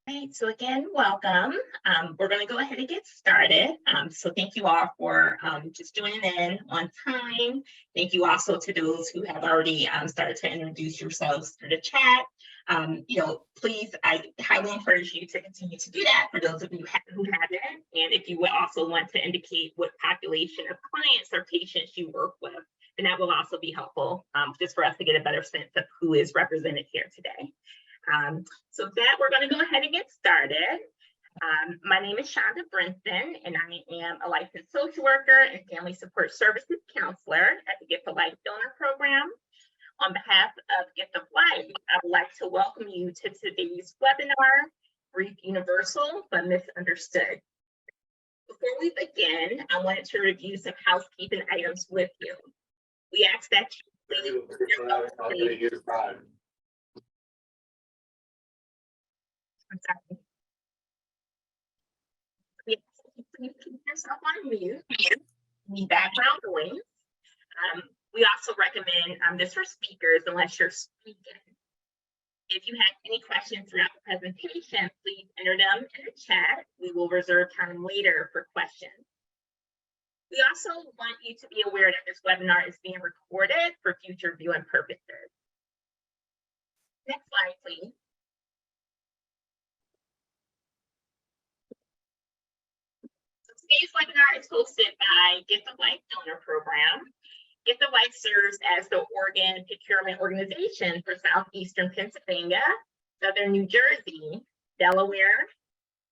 Right, so again, welcome. We're going to go ahead and get started. So thank you all for just joining in on time. Thank you also to those who have already started to introduce yourselves through the chat. Please, I highly encourage you to continue to do that for those of you who haven't. And if you would also want to indicate what population of clients or patients you work with, then that will also be helpful just for us to get a better sense of who is represented here today. So that we're going to go ahead and get started. My name is Shonda Brinson, and I am a licensed social worker and family support services counselor at the Gift of Life Donor Program. On behalf of Gift of Life, I would like to welcome you to today's webinar, Grief Universal but Misunderstood. Before we begin, I wanted to review some housekeeping items with you. We ask that you please I'm sorry. Please keep yourself on mute. Any background noise. We also recommend this for speakers unless you're speaking. If you have any questions throughout the presentation, please enter them in the chat. We will reserve time later for questions. We also want you to be aware that this webinar is being recorded for future viewing purposes. Next slide, please. Today's webinar is hosted by Gift of Life Donor Program. Gift of Life serves as the organ procurement organization for Southeastern Pennsylvania, Southern New Jersey, Delaware,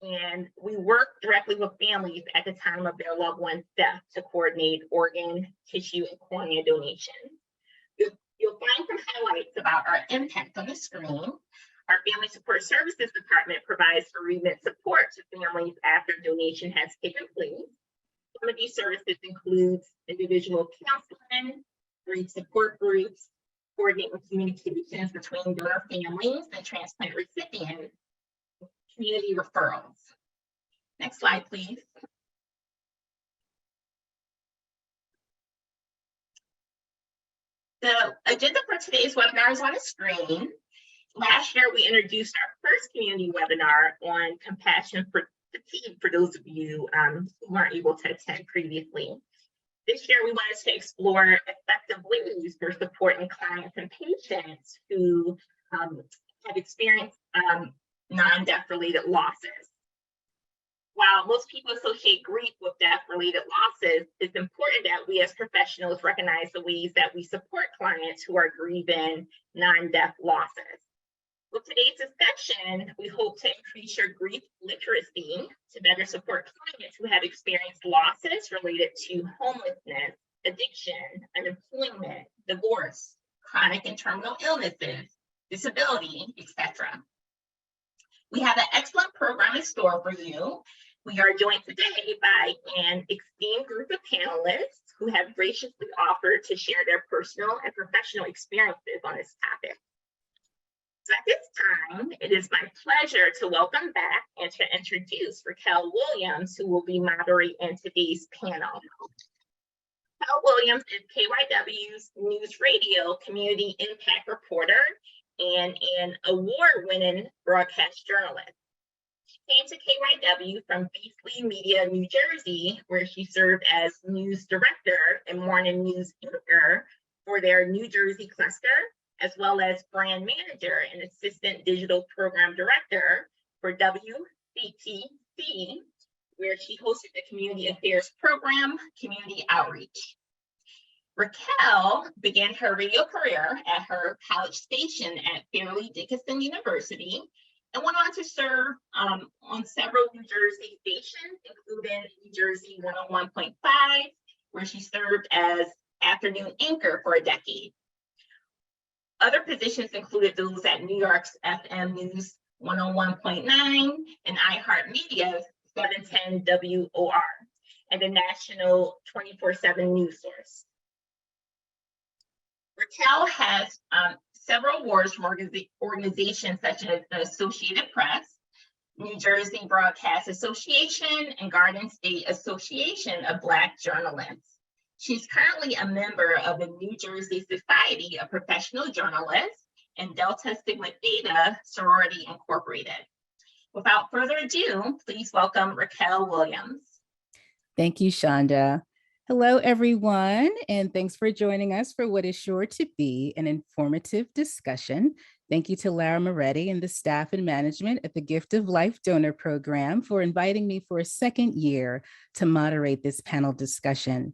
and we work directly with families at the time of their loved one's death to coordinate organ, tissue, and cornea donations. You'll find some highlights about our impact on the screen. Our Family Support Services Department provides bereavement support to families after donation has taken place. Some of these services include individual counseling, grief support groups, coordinating communications between donor families and transplant recipients, community referrals. Next slide, please. The agenda for today's webinar is on the screen. Last year, we introduced our first community webinar on compassion for fatigue for those of you who weren't able to attend previously. This year, we wanted to explore effective ways for supporting clients and patients who have experienced non-death related losses. While most people associate grief with death-related losses, it's important that we as professionals recognize the ways that we support clients who are grieving non-death losses. With today's discussion, we hope to increase your grief literacy to better support clients who have experienced losses related to homelessness, addiction, unemployment, divorce, chronic and terminal illnesses, disability, etc. We have an excellent program in store for you. We are joined today by an esteemed group of panelists who have graciously offered to share their personal and professional experiences on this topic. So at this time, it is my pleasure to welcome back and to introduce Raquel Williams, who will be moderating today's panel. Raquel Williams is KYW's News Radio Community Impact Reporter and an award-winning broadcast journalist. She came to KYW from Beasley Media, New Jersey, where she served as news director and morning news anchor for their New Jersey cluster, as well as brand manager and assistant digital program director for WCTC, where she hosted the community affairs program, Community Outreach. Raquel began her radio career at her college station at Fairleigh Dickinson University and went on to serve on several New Jersey stations, including New Jersey 101.5, where she served as afternoon anchor for a decade. Other positions included those at New York's FM News 101.9 and iHeartMedia's 710 WOR and the national 24/7 news source. Raquel has several awards from organizations such as the Associated Press, New Jersey Broadcast Association, and Garden State Association of Black Journalists. She's currently a member of the New Jersey Society of Professional Journalists and Delta Sigma Theta Sorority Incorporated. Without further ado, please welcome Raquel Williams. Thank you, Shonda. Hello, everyone, and thanks for joining us for what is sure to be an informative discussion. Thank you to Lara Moretti and the staff and management at the Gift of Life Donor Program for inviting me for a second year to moderate this panel discussion.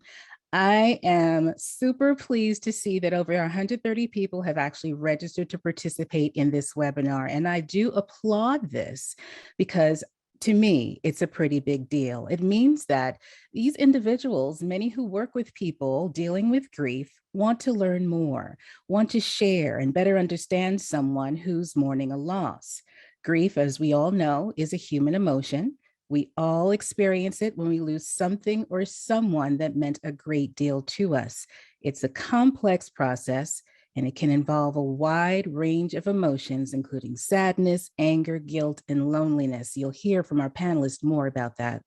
I am super pleased to see that over 130 people have actually registered to participate in this webinar, and I do applaud this because to me, it's a pretty big deal. It means that these individuals, many who work with people dealing with grief, want to learn more, want to share and better understand someone who's mourning a loss. Grief, as we all know, is a human emotion. We all experience it when we lose something or someone that meant a great deal to us. It's a complex process, and it can involve a wide range of emotions, including sadness, anger, guilt, and loneliness. You'll hear from our panelists more about that.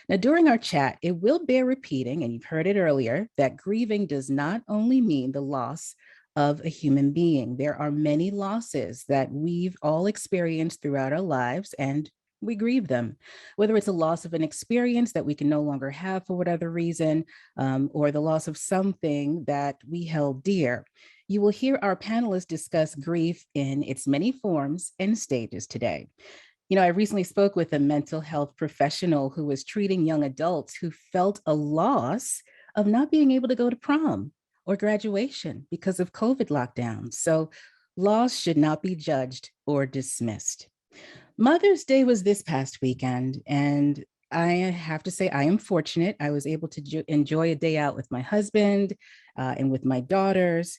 Now, during our chat, it will bear repeating, and you've heard it earlier, that grieving does not only mean the loss of a human being. There are many losses that we've all experienced throughout our lives, and we grieve them, whether it's a loss of an experience that we can no longer have for whatever reason, or the loss of something that we held dear. You will hear our panelists discuss grief in its many forms and stages today. You know, I recently spoke with a mental health professional who was treating young adults who felt a loss of not being able to go to prom or graduation because of COVID lockdowns. So loss should not be judged or dismissed. Mother's Day was this past weekend, and I have to say I am fortunate. I was able to enjoy a day out with my husband and with my daughters.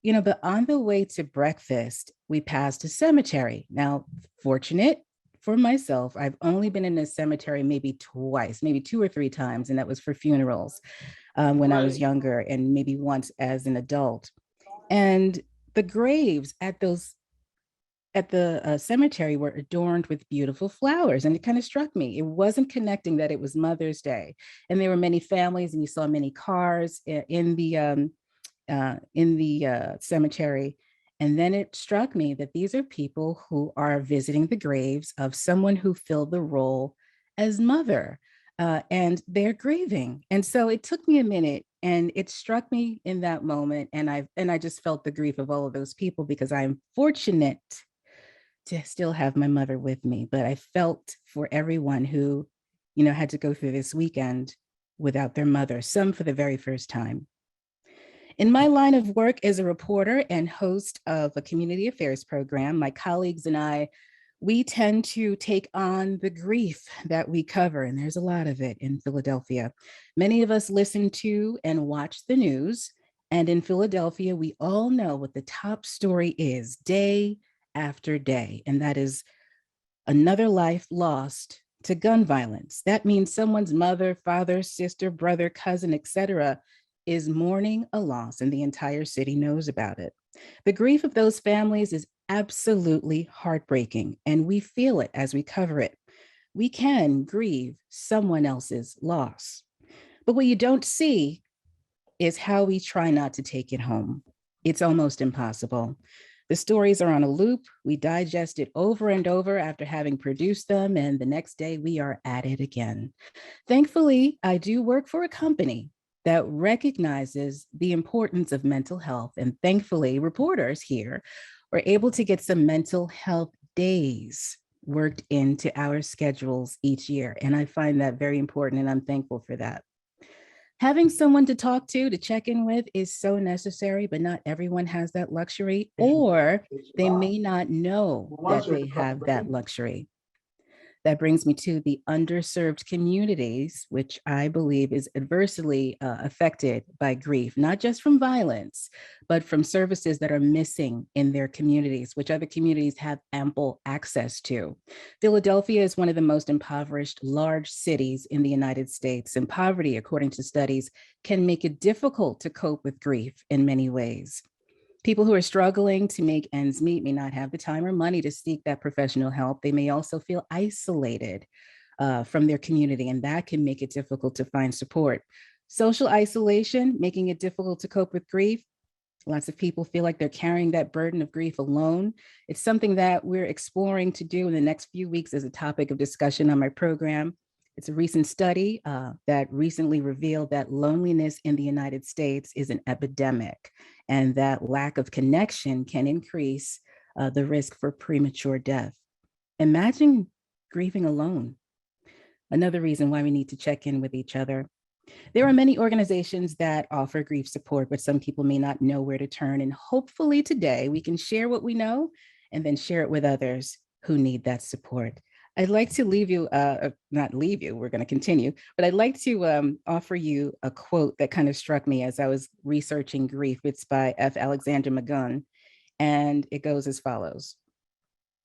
You know, but on the way to breakfast, we passed a cemetery. Now, fortunate for myself, I've only been in a cemetery maybe twice, maybe 2 or 3 times, and that was for funerals when I was younger, and maybe once as an adult. And the graves at the cemetery were adorned with beautiful flowers. And it kind of struck me. It wasn't connecting that it was Mother's Day. And there were many families, and you saw many cars in the cemetery. And then it struck me that these are people who are visiting the graves of someone who filled the role as mother, and they're grieving. And so it took me a minute, and it struck me in that moment. And I just felt the grief of all of those people, because I'm fortunate to still have my mother with me. But I felt for everyone who, you know, had to go through this weekend without their mother, some for the very first time. In my line of work as a reporter and host of a community affairs program, my colleagues and I, we tend to take on the grief that we cover, and there's a lot of it in Philadelphia. Many of us listen to and watch the news, and in Philadelphia, we all know what the top story is day after day, and that is another life lost to gun violence. That means someone's mother, father, sister, brother, cousin, etc., is mourning a loss, and the entire city knows about it. The grief of those families is absolutely heartbreaking, and we feel it as we cover it. We can grieve someone else's loss. But what you don't see is how we try not to take it home. It's almost impossible. The stories are on a loop. We digest it over and over after having produced them, and the next day we are at it again. Thankfully, I do work for a company that recognizes the importance of mental health. And thankfully, reporters here are able to get some mental health days worked into our schedules each year. And I find that very important, and I'm thankful for that. Having someone to talk to check in with is so necessary, but not everyone has that luxury, or they may not know that they have that luxury. That brings me to the underserved communities, which I believe is adversely affected by grief, not just from violence, but from services that are missing in their communities, which other communities have ample access to. Philadelphia is one of the most impoverished large cities in the United States, and poverty, according to studies, can make it difficult to cope with grief in many ways. People who are struggling to make ends meet may not have the time or money to seek that professional help. They may also feel isolated from their community, and that can make it difficult to find support. Social isolation, making it difficult to cope with grief, Lots of people feel like they're carrying that burden of grief alone. It's something that we're exploring to do in the next few weeks as a topic of discussion on my program. It's a recent study that recently revealed that loneliness in the United States is an epidemic, and that lack of connection can increase the risk for premature death. Imagine grieving alone. Another reason why we need to check in with each other. There are many organizations that offer grief support, but some people may not know where to turn. And hopefully today we can share what we know and then share it with others who need that support. I'd like to leave you, not leave you, we're going to continue, but I'd like to offer you a quote that kind of struck me as I was researching grief. It's by F. Alexander McGunn, and it goes as follows.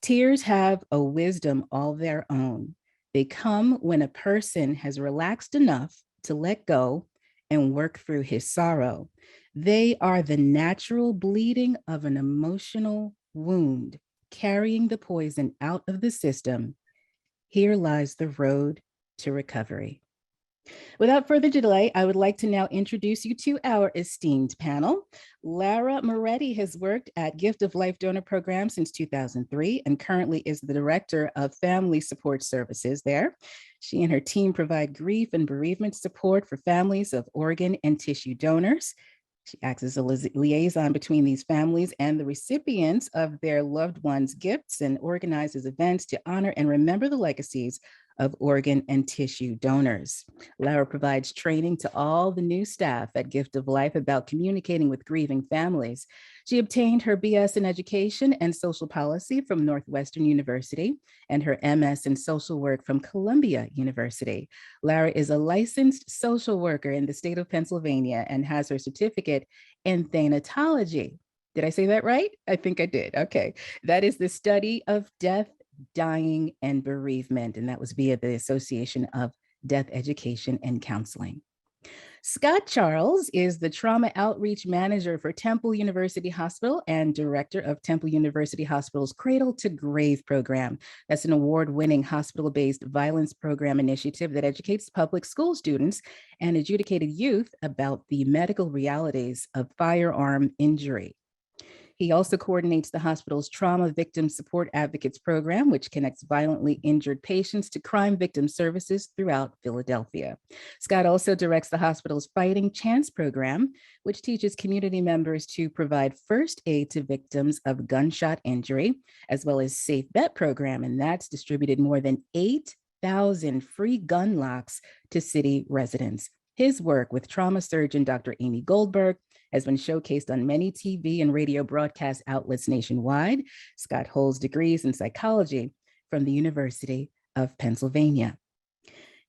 Tears have a wisdom all their own. They come when a person has relaxed enough to let go and work through his sorrow. They are the natural bleeding of an emotional wound, carrying the poison out of the system. Here lies the road to recovery. Without further delay, I would like to now introduce you to our esteemed panel. Lara Moretti has worked at Gift of Life Donor Program since 2003 and currently is the Director of Family Support Services there. She and her team provide grief and bereavement support for families of organ and tissue donors. She acts as a liaison between these families and the recipients of their loved ones' gifts and organizes events to honor and remember the legacies of organ and tissue donors. Lara provides training to all the new staff at Gift of Life about communicating with grieving families. She obtained her BS in Education and Social Policy from Northwestern University and her MS in Social Work from Columbia University. Lara is a licensed social worker in the state of Pennsylvania and has her certificate in thanatology. Did I say that right? I think I did. Okay. That is the study of death, dying, and bereavement, and that was via the Association of Death Education and Counseling. Scott Charles is the Trauma Outreach Manager for Temple University Hospital and Director of Temple University Hospital's Cradle to Grave program. That's an award-winning hospital-based violence program initiative that educates public school students and adjudicated youth about the medical realities of firearm injury. He also coordinates the hospital's Trauma Victim Support Advocates program, which connects violently injured patients to crime victim services throughout Philadelphia. Scott also directs the hospital's Fighting Chance program, which teaches community members to provide first aid to victims of gunshot injury, as well as Safe Bet program, and that's distributed more than 8,000 free gun locks to city residents. His work with trauma surgeon Dr. Amy Goldberg has been showcased on many TV and radio broadcast outlets nationwide. Scott holds degrees in psychology from the University of Pennsylvania.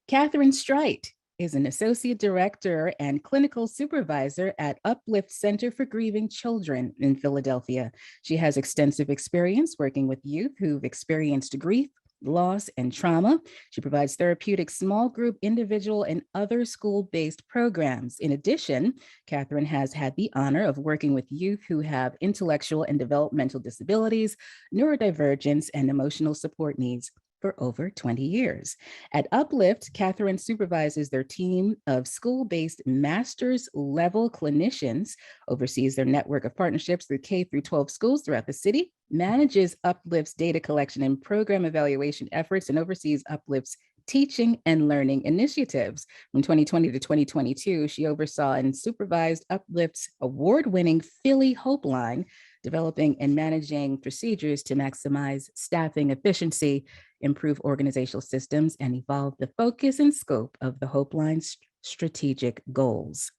Catherine Streit is an associate director and clinical supervisor at Uplift Center for Grieving Children in Philadelphia. She has extensive experience working with youth who've experienced grief, loss, and trauma. She provides therapeutic small group, individual, and other school-based programs. In addition, Catherine has had the honor of working with youth who have intellectual and developmental disabilities, neurodivergence, and emotional support needs for over 20 years. At Uplift, Catherine supervises their team of school-based master's level clinicians, oversees their network of partnerships through K through 12 schools throughout the city, manages Uplift's data collection and program evaluation efforts, and oversees Uplift's teaching and learning initiatives. From 2020 to 2022, she oversaw and supervised Uplift's award-winning Philly Hope Line, developing and managing procedures to maximize staffing efficiency, improve organizational systems, and evolve the focus and scope of the Hope Line's strategic goals.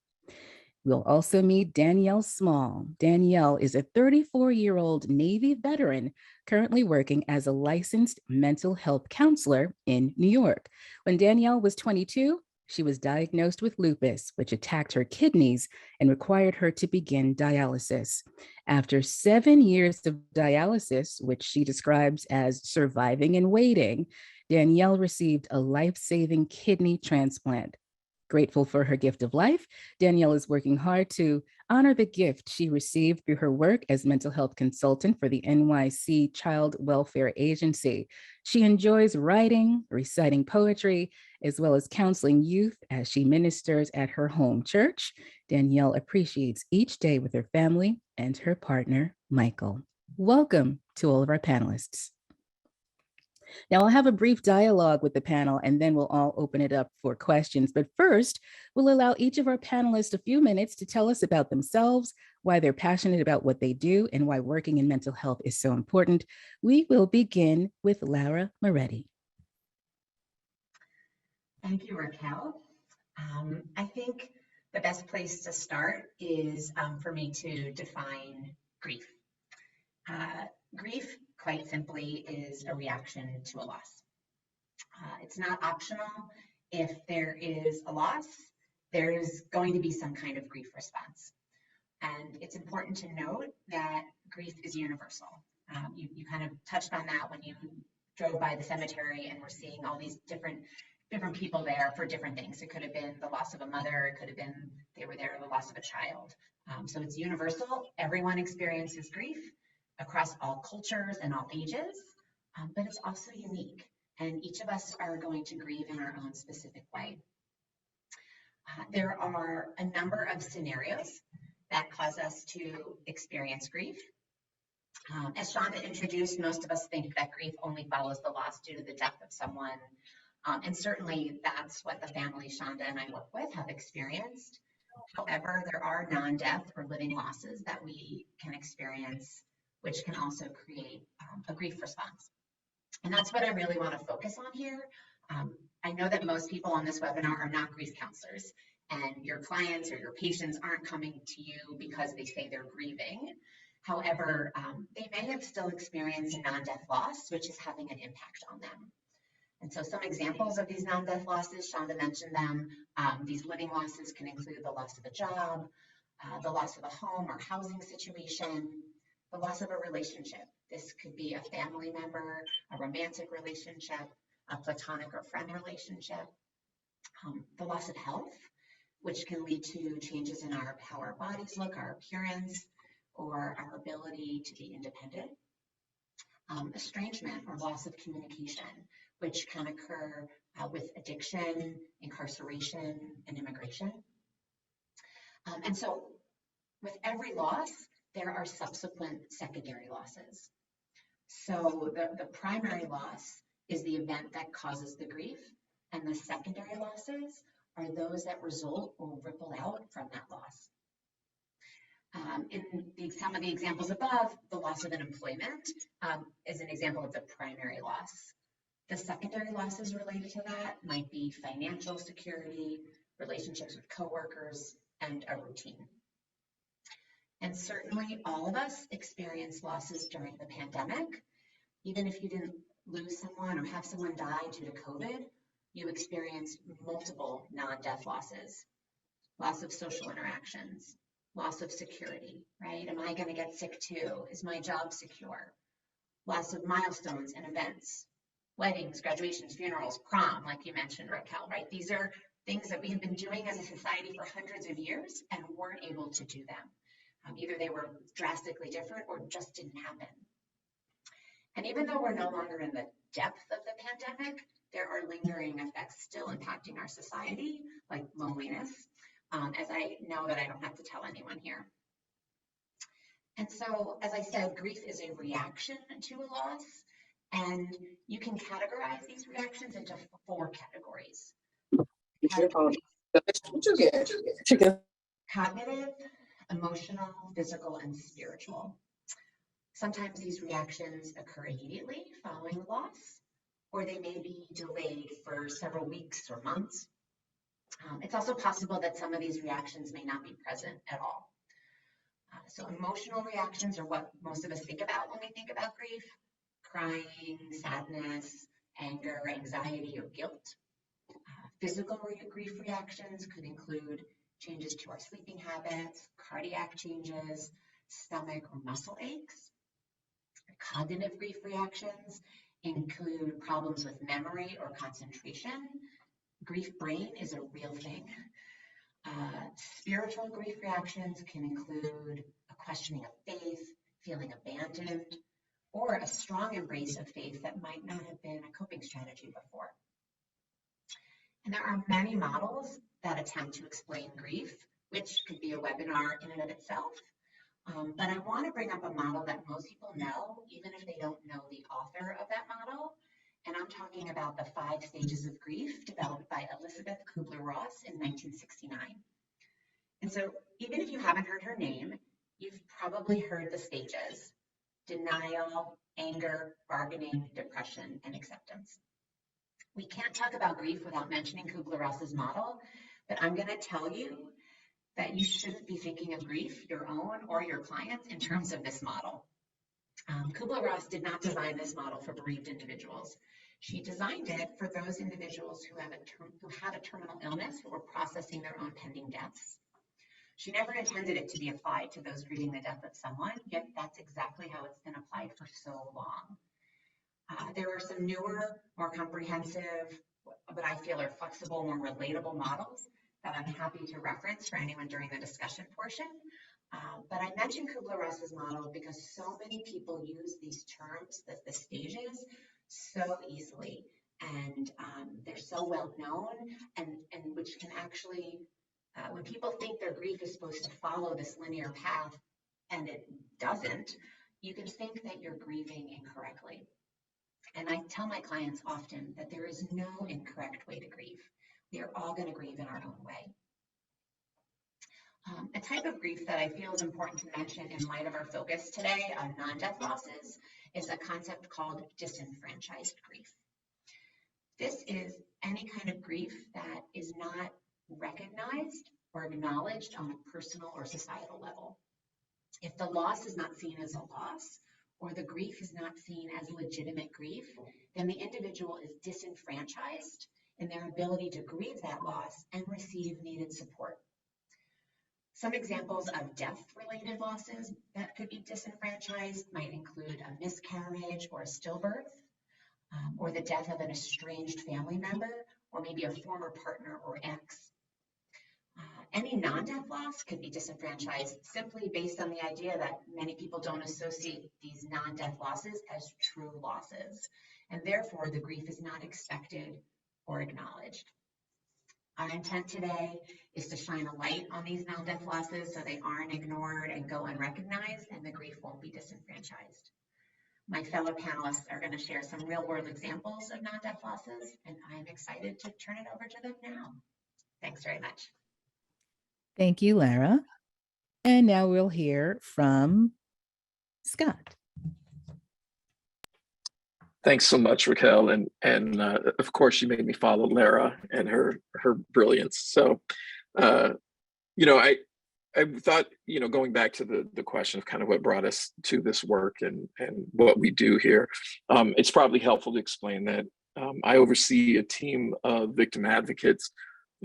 We'll also meet Danielle Small. Danielle is a 34-year-old Navy veteran currently working as a licensed mental health counselor in New York. When Danielle was 22, she was diagnosed with lupus, which attacked her kidneys and required her to begin dialysis. After 7 years of dialysis, which she describes as surviving and waiting, Danielle received a life-saving kidney transplant. Grateful for her gift of life, Danielle is working hard to honor the gift she received through her work as mental health consultant for the NYC Child Welfare Agency. She enjoys writing, reciting poetry, as well as counseling youth as she ministers at her home church. Danielle appreciates each day with her family and her partner, Michael. Welcome to all of our panelists. Now, I'll have a brief dialogue with the panel and then we'll all open it up for questions. But first, we'll allow each of our panelists a few minutes to tell us about themselves, why they're passionate about what they do, and why working in mental health is so important. We will begin with Laura Moretti. Thank you, Raquel. I think the best place to start is for me to define grief. Grief, quite simply, is a reaction to a loss. It's not optional. If there is a loss, there's going to be some kind of grief response. And it's important to note that grief is universal. You kind of touched on that when you drove by the cemetery and we're seeing all these different people there for different things. It could have been the loss of a mother, it could have been they were there, the loss of a child. So it's universal. Everyone experiences grief across all cultures and all ages, but it's also unique. And each of us are going to grieve in our own specific way. There are a number of scenarios that cause us to experience grief. As Shonda introduced, most of us think that grief only follows the loss due to the death of someone. And certainly that's what the family Shonda and I work with have experienced. However, there are non-death or living losses that we can experience, which can also create a grief response. And that's what I really want to focus on here. I know that most people on this webinar are not grief counselors, and your clients or your patients aren't coming to you because they say they're grieving. However, they may have still experienced a non-death loss, which is having an impact on them. And so some examples of these non-death losses, Shonda mentioned them. These living losses can include the loss of a job, the loss of a home or housing situation, the loss of a relationship. This could be a family member, a romantic relationship, a platonic or friend relationship, the loss of health, which can lead to changes in how our bodies look, our appearance, or our ability to be independent. Estrangement or loss of communication, which can occur with addiction, incarceration, and immigration. And so with every loss, there are subsequent secondary losses. So the primary loss is the event that causes the grief, and the secondary losses are those that result or ripple out from that loss. In some of the examples above, the loss of an employment is an example of the primary loss. The secondary losses related to that might be financial security, relationships with coworkers, and a routine. And certainly all of us experienced losses during the pandemic. Even if you didn't lose someone or have someone die due to COVID, you experienced multiple non-death losses. Loss of social interactions, loss of security, right? Am I going to get sick too? Is my job secure? Loss of milestones and events, weddings, graduations, funerals, prom, like you mentioned, Raquel, right? These are things that we have been doing as a society for hundreds of years and weren't able to do them. Either they were drastically different or just didn't happen. And even though we're no longer in the depth of the pandemic, there are lingering effects still impacting our society, like loneliness, as I know that I don't have to tell anyone here. And so, as I said, grief is a reaction to a loss, and you can categorize these reactions into 4 categories. Cognitive, emotional, physical, and spiritual. Sometimes these reactions occur immediately following the loss, or they may be delayed for several weeks or months. It's also possible that some of these reactions may not be present at all. So emotional reactions are what most of us think about when we think about grief: crying, sadness, anger, anxiety, or guilt. Physical grief reactions could include changes to our sleeping habits, cardiac changes, stomach or muscle aches. Cognitive grief reactions include problems with memory or concentration, grief brain is a real thing. Spiritual grief reactions can include a questioning of faith, feeling abandoned, or a strong embrace of faith that might not have been a coping strategy before. And there are many models that attempt to explain grief, which could be a webinar in and of itself. But I want to bring up a model that most people know, even if they don't know the author of that model. And I'm talking about the 5 stages of grief developed by Elisabeth Kubler-Ross in 1969. And so even if you haven't heard her name, you've probably heard the stages: denial, anger, bargaining, depression, and acceptance. We can't talk about grief without mentioning Kubler-Ross's model, but I'm going to tell you that you shouldn't be thinking of grief, your own or your clients, in terms of this model. Kubler-Ross did not design this model for bereaved individuals. She designed it for those individuals who had a terminal illness, who were processing their own pending deaths. She never intended it to be applied to those grieving the death of someone, yet that's exactly how it's been applied for so long. There are some newer, more comprehensive, but I feel are flexible, more relatable models that I'm happy to reference for anyone during the discussion portion. But I mentioned Kubler-Ross's model because so many people use these terms, the stages, so easily, and they're so well known, and which can actually, when people think their grief is supposed to follow this linear path and it doesn't, you can think that you're grieving incorrectly. And I tell my clients often that there is no incorrect way to grieve. We are all going to grieve in our own way. A type of grief that I feel is important to mention in light of our focus today on non-death losses is a concept called disenfranchised grief. This is any kind of grief that is not recognized or acknowledged on a personal or societal level. If the loss is not seen as a loss, or the grief is not seen as legitimate grief, then the individual is disenfranchised in their ability to grieve that loss and receive needed support. Some examples of death-related losses that could be disenfranchised might include a miscarriage or a stillbirth, or the death of an estranged family member, or maybe a former partner or ex. Any non-death loss could be disenfranchised simply based on the idea that many people don't associate these non-death losses as true losses, and therefore the grief is not expected or acknowledged. Our intent today is to shine a light on these non-death losses so they aren't ignored and go unrecognized, and the grief won't be disenfranchised. My fellow panelists are going to share some real-world examples of non-death losses, and I'm excited to turn it over to them now. Thanks very much. Thank you, Lara. And now we'll hear from Scott. Thanks so much, Raquel. And of course, you made me follow Lara and her brilliance. So, I thought, going back to the question of kind of what brought us to this work and what we do here, it's probably helpful to explain that I oversee a team of victim advocates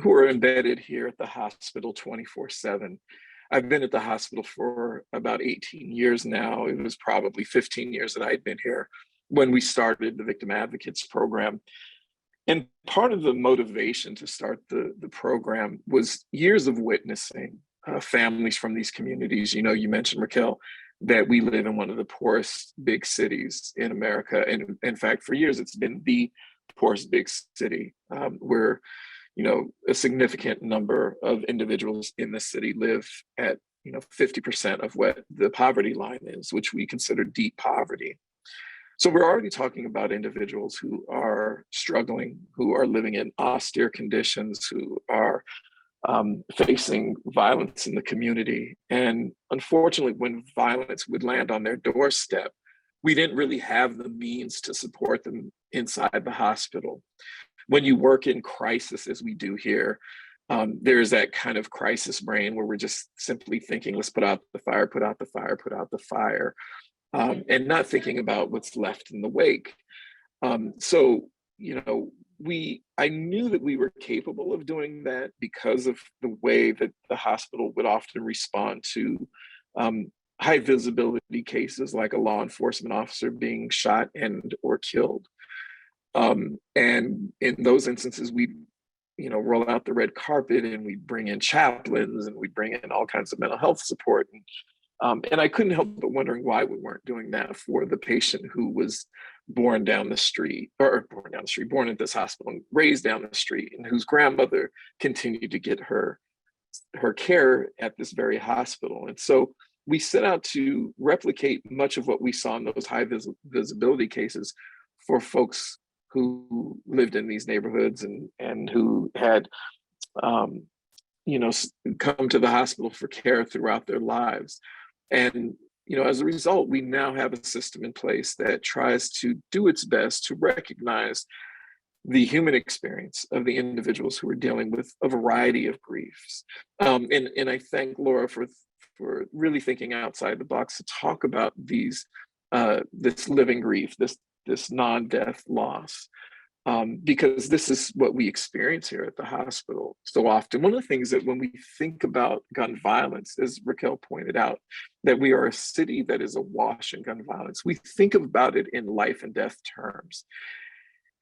who are embedded here at the hospital 24/7. I've been at the hospital for about 18 years now. It was probably 15 years that I'd been here when we started the Victim Advocates program. And part of the motivation to start the program was years of witnessing families from these communities. You mentioned, Raquel, that we live in one of the poorest big cities in America. And in fact, for years, it's been the poorest big city where a significant number of individuals in the city live at 50% of what the poverty line is, which we consider deep poverty. So we're already talking about individuals who are struggling, who are living in austere conditions, who are facing violence in the community. And unfortunately, when violence would land on their doorstep, we didn't really have the means to support them inside the hospital. When you work in crisis, as we do here, there's that kind of crisis brain where we're just simply thinking, let's put out the fire, put out the fire, put out the fire, and not thinking about what's left in the wake. I knew that we were capable of doing that because of the way that the hospital would often respond to high visibility cases like a law enforcement officer being shot and or killed. And in those instances, we roll out the red carpet, and we'd bring in chaplains, and we'd bring in all kinds of mental health support. And I couldn't help but wondering why we weren't doing that for the patient who was born down the street, born at this hospital and raised down the street, and whose grandmother continued to get her care at this very hospital. And so we set out to replicate much of what we saw in those high visibility cases for folks who lived in these neighborhoods and who had come to the hospital for care throughout their lives. And as a result, we now have a system in place that tries to do its best to recognize the human experience of the individuals who are dealing with a variety of griefs. And I thank Laura for really thinking outside the box to talk about this living grief, this non-death loss, because this is what we experience here at the hospital so often. One of the things that when we think about gun violence, as Raquel pointed out, that we are a city that is awash in gun violence, we think about it in life and death terms.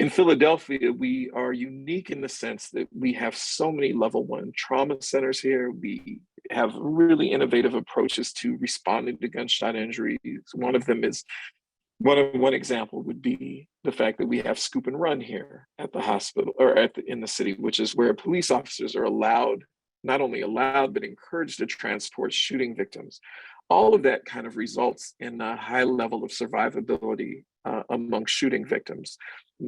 In Philadelphia, we are unique in the sense that we have so many level 1 trauma centers here. We have really innovative approaches to responding to gunshot injuries. One of them is, one example would be the fact that we have scoop and run here at the hospital, or in the city, which is where police officers are not only allowed, but encouraged to transport shooting victims. All of that kind of results in a high level of survivability among shooting victims.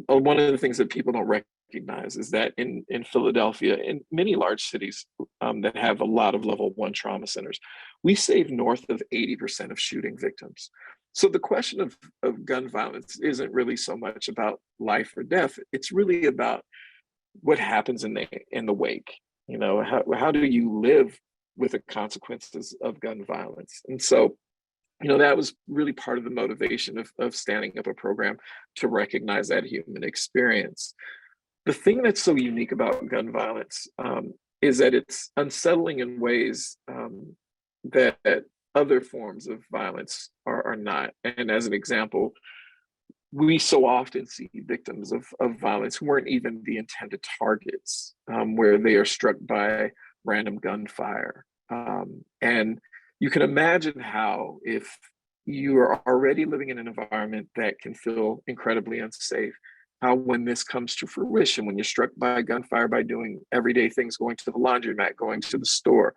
One of the things that people don't recognize is that in Philadelphia, in many large cities that have a lot of level 1 trauma centers, we save north of 80% of shooting victims. So the question of gun violence isn't really so much about life or death. It's really about what happens in the wake. How do you live with the consequences of gun violence? And so, that was really part of the motivation of standing up a program to recognize that human experience. The thing that's so unique about gun violence is that it's unsettling in ways that other forms of violence are not. And as an example, we so often see victims of violence who weren't even the intended targets, where they are struck by random gunfire. And you can imagine how, if you are already living in an environment that can feel incredibly unsafe, how when this comes to fruition, when you're struck by gunfire by doing everyday things, going to the laundromat, going to the store,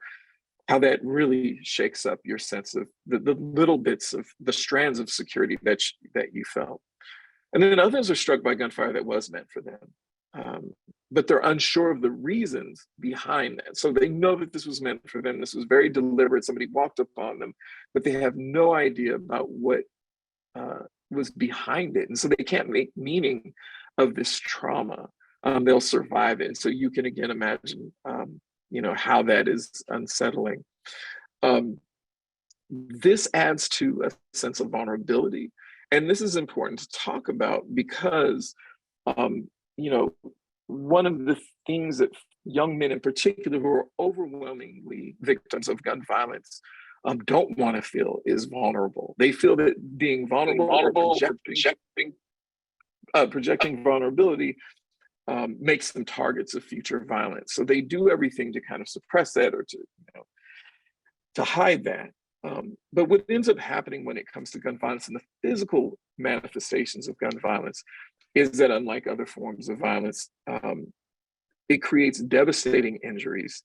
how that really shakes up your sense of the little bits of the strands of security that you felt. And then others are struck by gunfire that was meant for them, but they're unsure of the reasons behind that. So they know that this was meant for them. This was very deliberate. Somebody walked up on them, but they have no idea about what was behind it. And so they can't make meaning of this trauma. They'll survive it. And so you can again imagine, how that is unsettling. This adds to a sense of vulnerability. And this is important to talk about because, one of the things that young men in particular who are overwhelmingly victims of gun violence don't want to feel is vulnerable. They feel that being vulnerable, projecting vulnerability makes them targets of future violence. So they do everything to kind of suppress that or to hide that. But what ends up happening when it comes to gun violence and the physical manifestations of gun violence is that, unlike other forms of violence, it creates devastating injuries,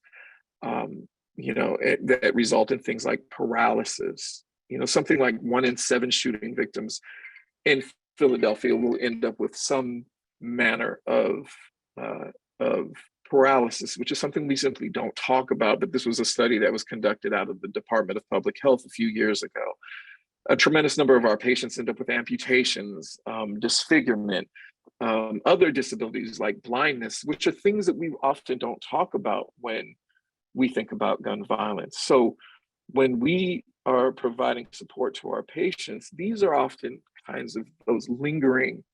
that result in things like paralysis. Something like 1 in 7 shooting victims in Philadelphia will end up with some manner of paralysis, which is something we simply don't talk about. But this was a study that was conducted out of the Department of Public Health a few years ago. A tremendous number of our patients end up with amputations, disfigurement, other disabilities like blindness, which are things that we often don't talk about when we think about gun violence. So when we are providing support to our patients, these are often kinds of those lingering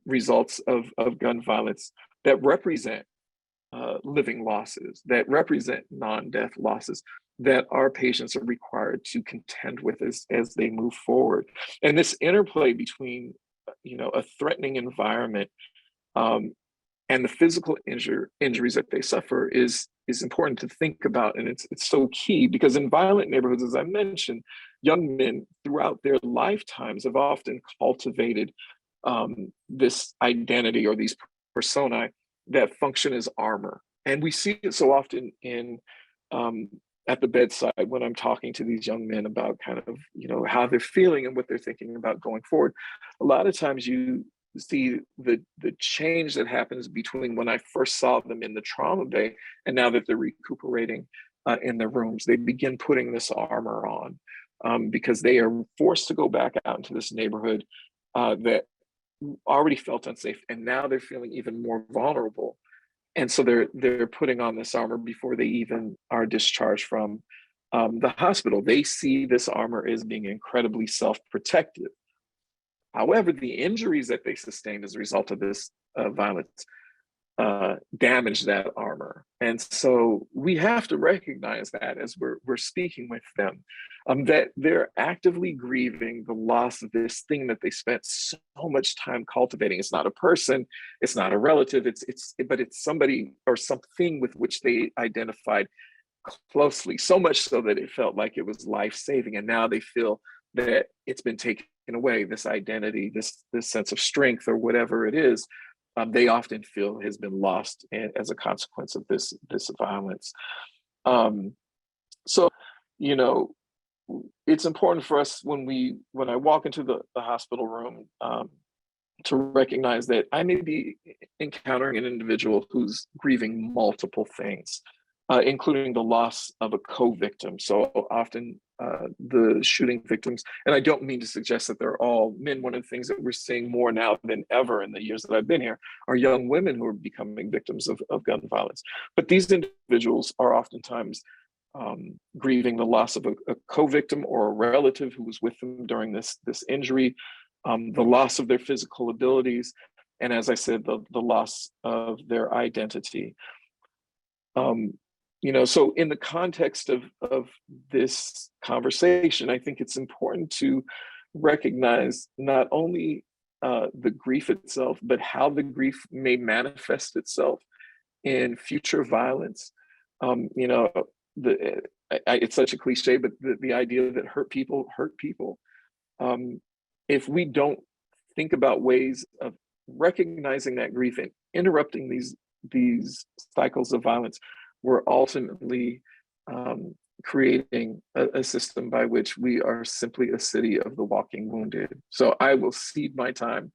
results of gun violence that represent living losses, that represent non-death losses that our patients are required to contend with as they move forward. And this interplay between, a threatening environment and the physical injuries that they suffer is important to think about. And it's so key, because in violent neighborhoods, as I mentioned, young men throughout their lifetimes have often cultivated this identity or these personae that function as armor. And we see it so often in at the bedside when I'm talking to these young men about kind of, how they're feeling and what they're thinking about going forward. A lot of times you see the change that happens between when I first saw them in the trauma bay and now that they're recuperating in their rooms. They begin putting this armor on because they are forced to go back out into this neighborhood that already felt unsafe, and now they're feeling even more vulnerable. And so they're putting on this armor before they even are discharged from the hospital. They see this armor as being incredibly self-protective. However, the injuries that they sustained as a result of this violence damage that armor. And so we have to recognize that as we're speaking with them, that they're actively grieving the loss of this thing that they spent so much time cultivating. It's not a person, it's not a relative, but it's somebody or something with which they identified closely, so much so that it felt like it was life-saving. And now they feel that it's been taken away, this identity, this sense of strength or whatever it is, they often feel has been lost as a consequence of this violence. So, it's important for us when I walk into the hospital room to recognize that I may be encountering an individual who's grieving multiple things, including the loss of a co-victim. So often the shooting victims, and I don't mean to suggest that they're all men. One of the things that we're seeing more now than ever in the years that I've been here are young women who are becoming victims of gun violence. But these individuals are oftentimes grieving the loss of a co-victim or a relative who was with them during this injury, the loss of their physical abilities, and as I said, the loss of their identity. So in the context of this conversation, I think it's important to recognize not only the grief itself, but how the grief may manifest itself in future violence. It's such a cliche, but the idea that hurt people hurt people. If we don't think about ways of recognizing that grief and interrupting these cycles of violence, we're ultimately creating a system by which we are simply a city of the walking wounded. So I will cede my time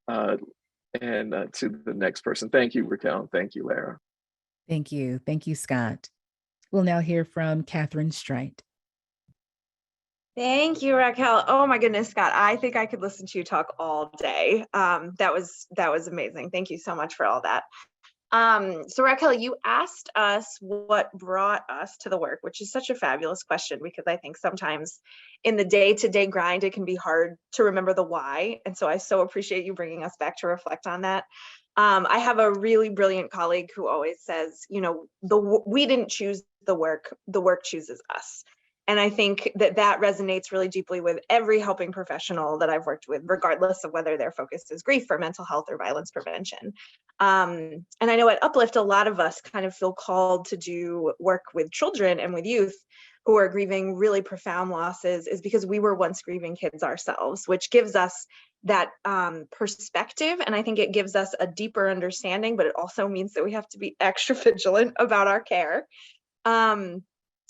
and to the next person. Thank you, Raquel. Thank you, Lara. Thank you. Thank you, Scott. We'll now hear from Catherine Streit. Thank you, Raquel. Oh my goodness, Scott. I think I could listen to you talk all day. That was amazing. Thank you so much for all that. So Raquel, you asked us what brought us to the work, which is such a fabulous question, because I think sometimes in the day-to-day grind, it can be hard to remember the why. And so I so appreciate you bringing us back to reflect on that. I have a really brilliant colleague who always says, we didn't choose the work chooses us. And I think that resonates really deeply with every helping professional that I've worked with, regardless of whether their focus is grief or mental health or violence prevention. And I know at Uplift, a lot of us kind of feel called to do work with children and with youth who are grieving really profound losses, is because we were once grieving kids ourselves, which gives us that perspective. And I think it gives us a deeper understanding, but it also means that we have to be extra vigilant about our care.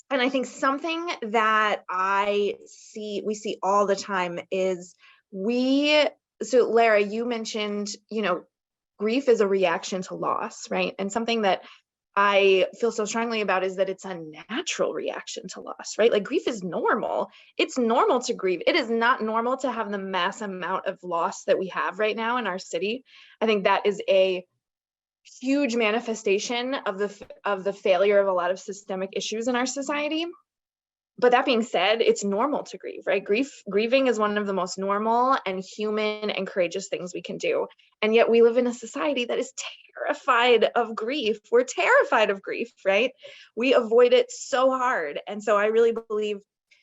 And I think something that we see all the time is so Lara, you mentioned, grief is a reaction to loss, right? And something that I feel so strongly about is that it's a natural reaction to loss, right? Like grief is normal. It's normal to grieve. It is not normal to have the mass amount of loss that we have right now in our city. I think that is a huge manifestation of the failure of a lot of systemic issues in our society. But that being said, it's normal to grieve, right? Grieving is one of the most normal and human and courageous things we can do. And yet we live in a society that is terrified of grief. We're terrified of grief, right? We avoid it so hard. And so I really believe,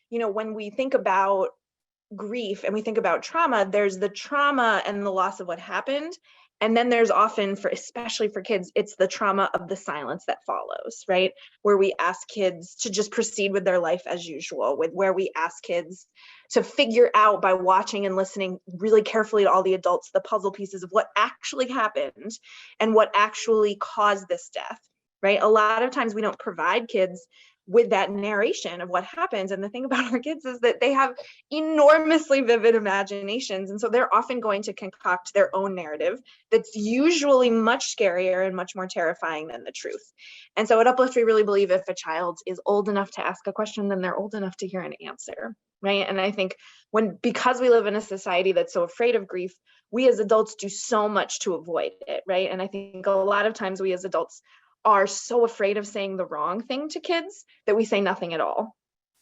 when we think about grief and we think about trauma, there's the trauma and the loss of what happened. And then there's often, especially for kids, it's the trauma of the silence that follows, right? Where we ask kids to just proceed with their life as usual, where we ask kids to figure out by watching and listening really carefully to all the adults, the puzzle pieces of what actually happened and what actually caused this death, right? A lot of times we don't provide kids with that narration of what happens. And the thing about our kids is that they have enormously vivid imaginations. And so they're often going to concoct their own narrative that's usually much scarier and much more terrifying than the truth. And so at Uplift, we really believe if a child is old enough to ask a question, then they're old enough to hear an answer, right? And I think because we live in a society that's so afraid of grief, we as adults do so much to avoid it, right? And I think a lot of times we as adults are so afraid of saying the wrong thing to kids that we say nothing at all.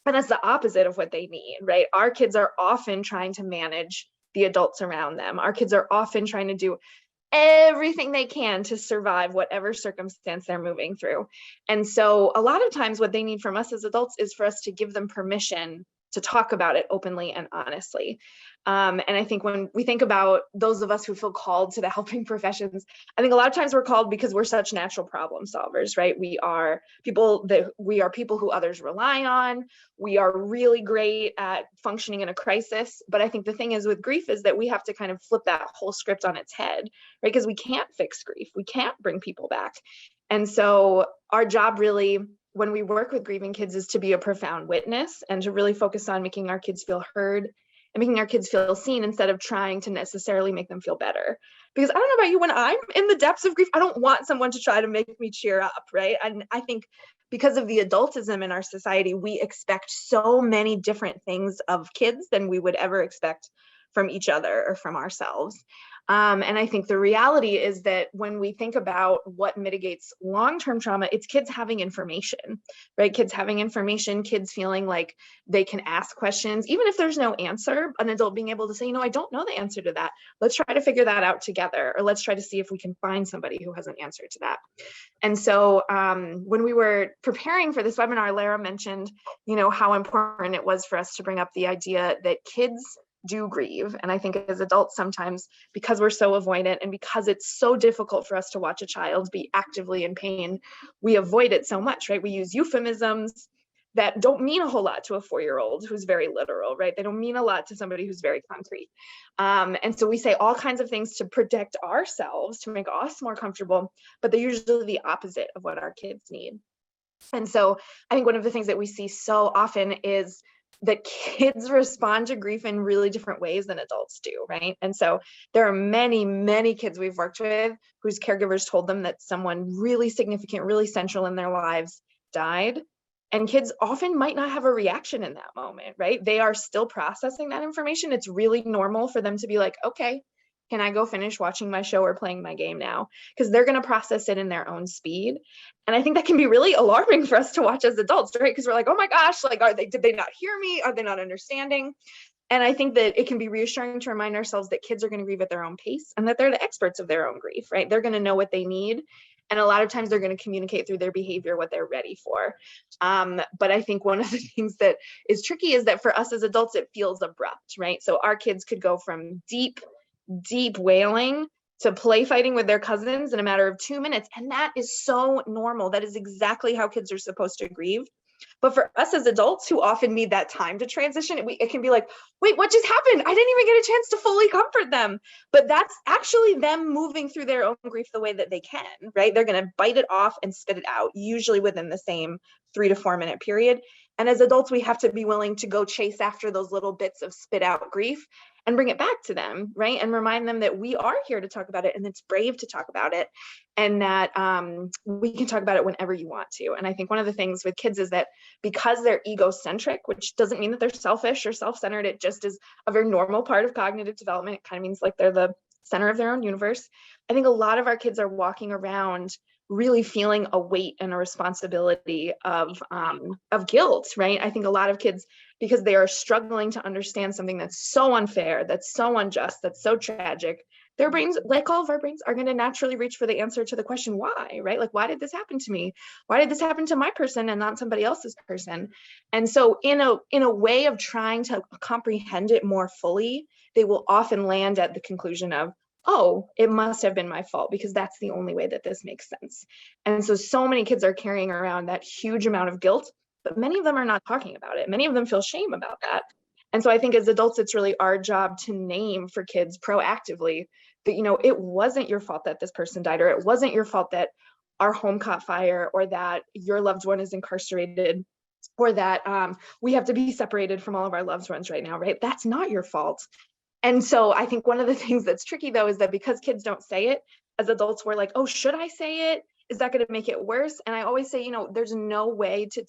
And that's the opposite of what they need, right? Our kids are often trying to manage the adults around them. Our kids are often trying to do everything they can to survive whatever circumstance they're moving through. And so a lot of times what they need from us as adults is for us to give them permission to talk about it openly and honestly. And I think when we think about those of us who feel called to the helping professions, I think a lot of times we're called because we're such natural problem solvers, right? We are people who others rely on. We are really great at functioning in a crisis. But I think the thing is with grief is that we have to kind of flip that whole script on its head, right? Because we can't fix grief. We can't bring people back. And so our job really, when we work with grieving kids, is to be a profound witness and to really focus on making our kids feel heard and making our kids feel seen instead of trying to necessarily make them feel better. Because I don't know about you, when I'm in the depths of grief, I don't want someone to try to make me cheer up, right? And I think because of the adultism in our society, we expect so many different things of kids than we would ever expect from each other or from ourselves. And I think the reality is that when we think about what mitigates long-term trauma, it's kids having information, right? Kids having information, kids feeling like they can ask questions, even if there's no answer, an adult being able to say, I don't know the answer to that. Let's try to figure that out together, or let's try to see if we can find somebody who has an answer to that. And so when we were preparing for this webinar, Lara mentioned, how important it was for us to bring up the idea that kids do grieve. And I think as adults, sometimes because we're so avoidant and because it's so difficult for us to watch a child be actively in pain, we avoid it so much, right? We use euphemisms that don't mean a whole lot to a 4-year-old who's very literal, right? They don't mean a lot to somebody who's very concrete. And so we say all kinds of things to protect ourselves, to make us more comfortable, but they're usually the opposite of what our kids need. And so I think one of the things that we see so often is that kids respond to grief in really different ways than adults do, right? And so there are many, many kids we've worked with whose caregivers told them that someone really significant, really central in their lives died. And kids often might not have a reaction in that moment, right? They are still processing that information. It's really normal for them to be like, okay, can I go finish watching my show or playing my game now? Because they're going to process it in their own speed. And I think that can be really alarming for us to watch as adults, right? Because we're like, oh my gosh, like, did they not hear me? Are they not understanding? And I think that it can be reassuring to remind ourselves that kids are going to grieve at their own pace and that they're the experts of their own grief, right? They're going to know what they need. And a lot of times they're going to communicate through their behavior what they're ready for. But I think one of the things that is tricky is that for us as adults, it feels abrupt, right? So our kids could go from deep wailing to play fighting with their cousins in a matter of 2 minutes. And that is so normal. That is exactly how kids are supposed to grieve. But for us as adults who often need that time to transition, it can be like, wait, what just happened? I didn't even get a chance to fully comfort them. But that's actually them moving through their own grief the way that they can, right? They're going to bite it off and spit it out, usually within the same 3 to 4 minute period. And as adults, we have to be willing to go chase after those little bits of spit out grief and bring it back to them, right? And remind them that we are here to talk about it and it's brave to talk about it and that we can talk about it whenever you want to. And I think one of the things with kids is that because they're egocentric, which doesn't mean that they're selfish or self-centered, it just is a very normal part of cognitive development. It kind of means like they're the center of their own universe. I think a lot of our kids are walking around really feeling a weight and a responsibility of guilt, right? I think a lot of kids, because they are struggling to understand something that's so unfair, that's so unjust, that's so tragic, their brains, like all of our brains, are going to naturally reach for the answer to the question, why, right? Like, why did this happen to me? Why did this happen to my person and not somebody else's person? And so in a way of trying to comprehend it more fully, they will often land at the conclusion of, oh, it must have been my fault because that's the only way that this makes sense. And so many kids are carrying around that huge amount of guilt, but many of them are not talking about it. Many of them feel shame about that. And so I think as adults, it's really our job to name for kids proactively that, you know, it wasn't your fault that this person died, or it wasn't your fault that our home caught fire, or that your loved one is incarcerated, or that we have to be separated from all of our loved ones right now, right? That's not your fault. And so I think one of the things that's tricky though is that because kids don't say it, as adults we're like, oh, should I say it? Is that going to make it worse? And I always say, you know, there's no way to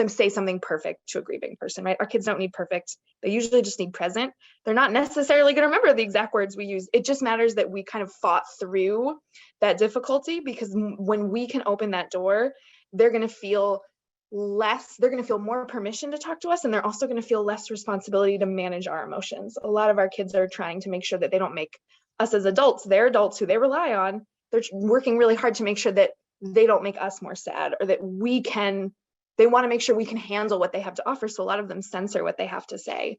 say something perfect to a grieving person, right? Our kids don't need perfect. They usually just need present. They're not necessarily going to remember the exact words we use. It just matters that we kind of fought through that difficulty, because when we can open that door, they're going to feel more permission to talk to us, and they're also going to feel less responsibility to manage our emotions. A lot of our kids are trying to make sure that they don't make us as adults, they're adults who they rely on, they're working really hard to make sure that they don't make us more sad, or that they want to make sure we can handle what they have to offer. So a lot of them censor what they have to say.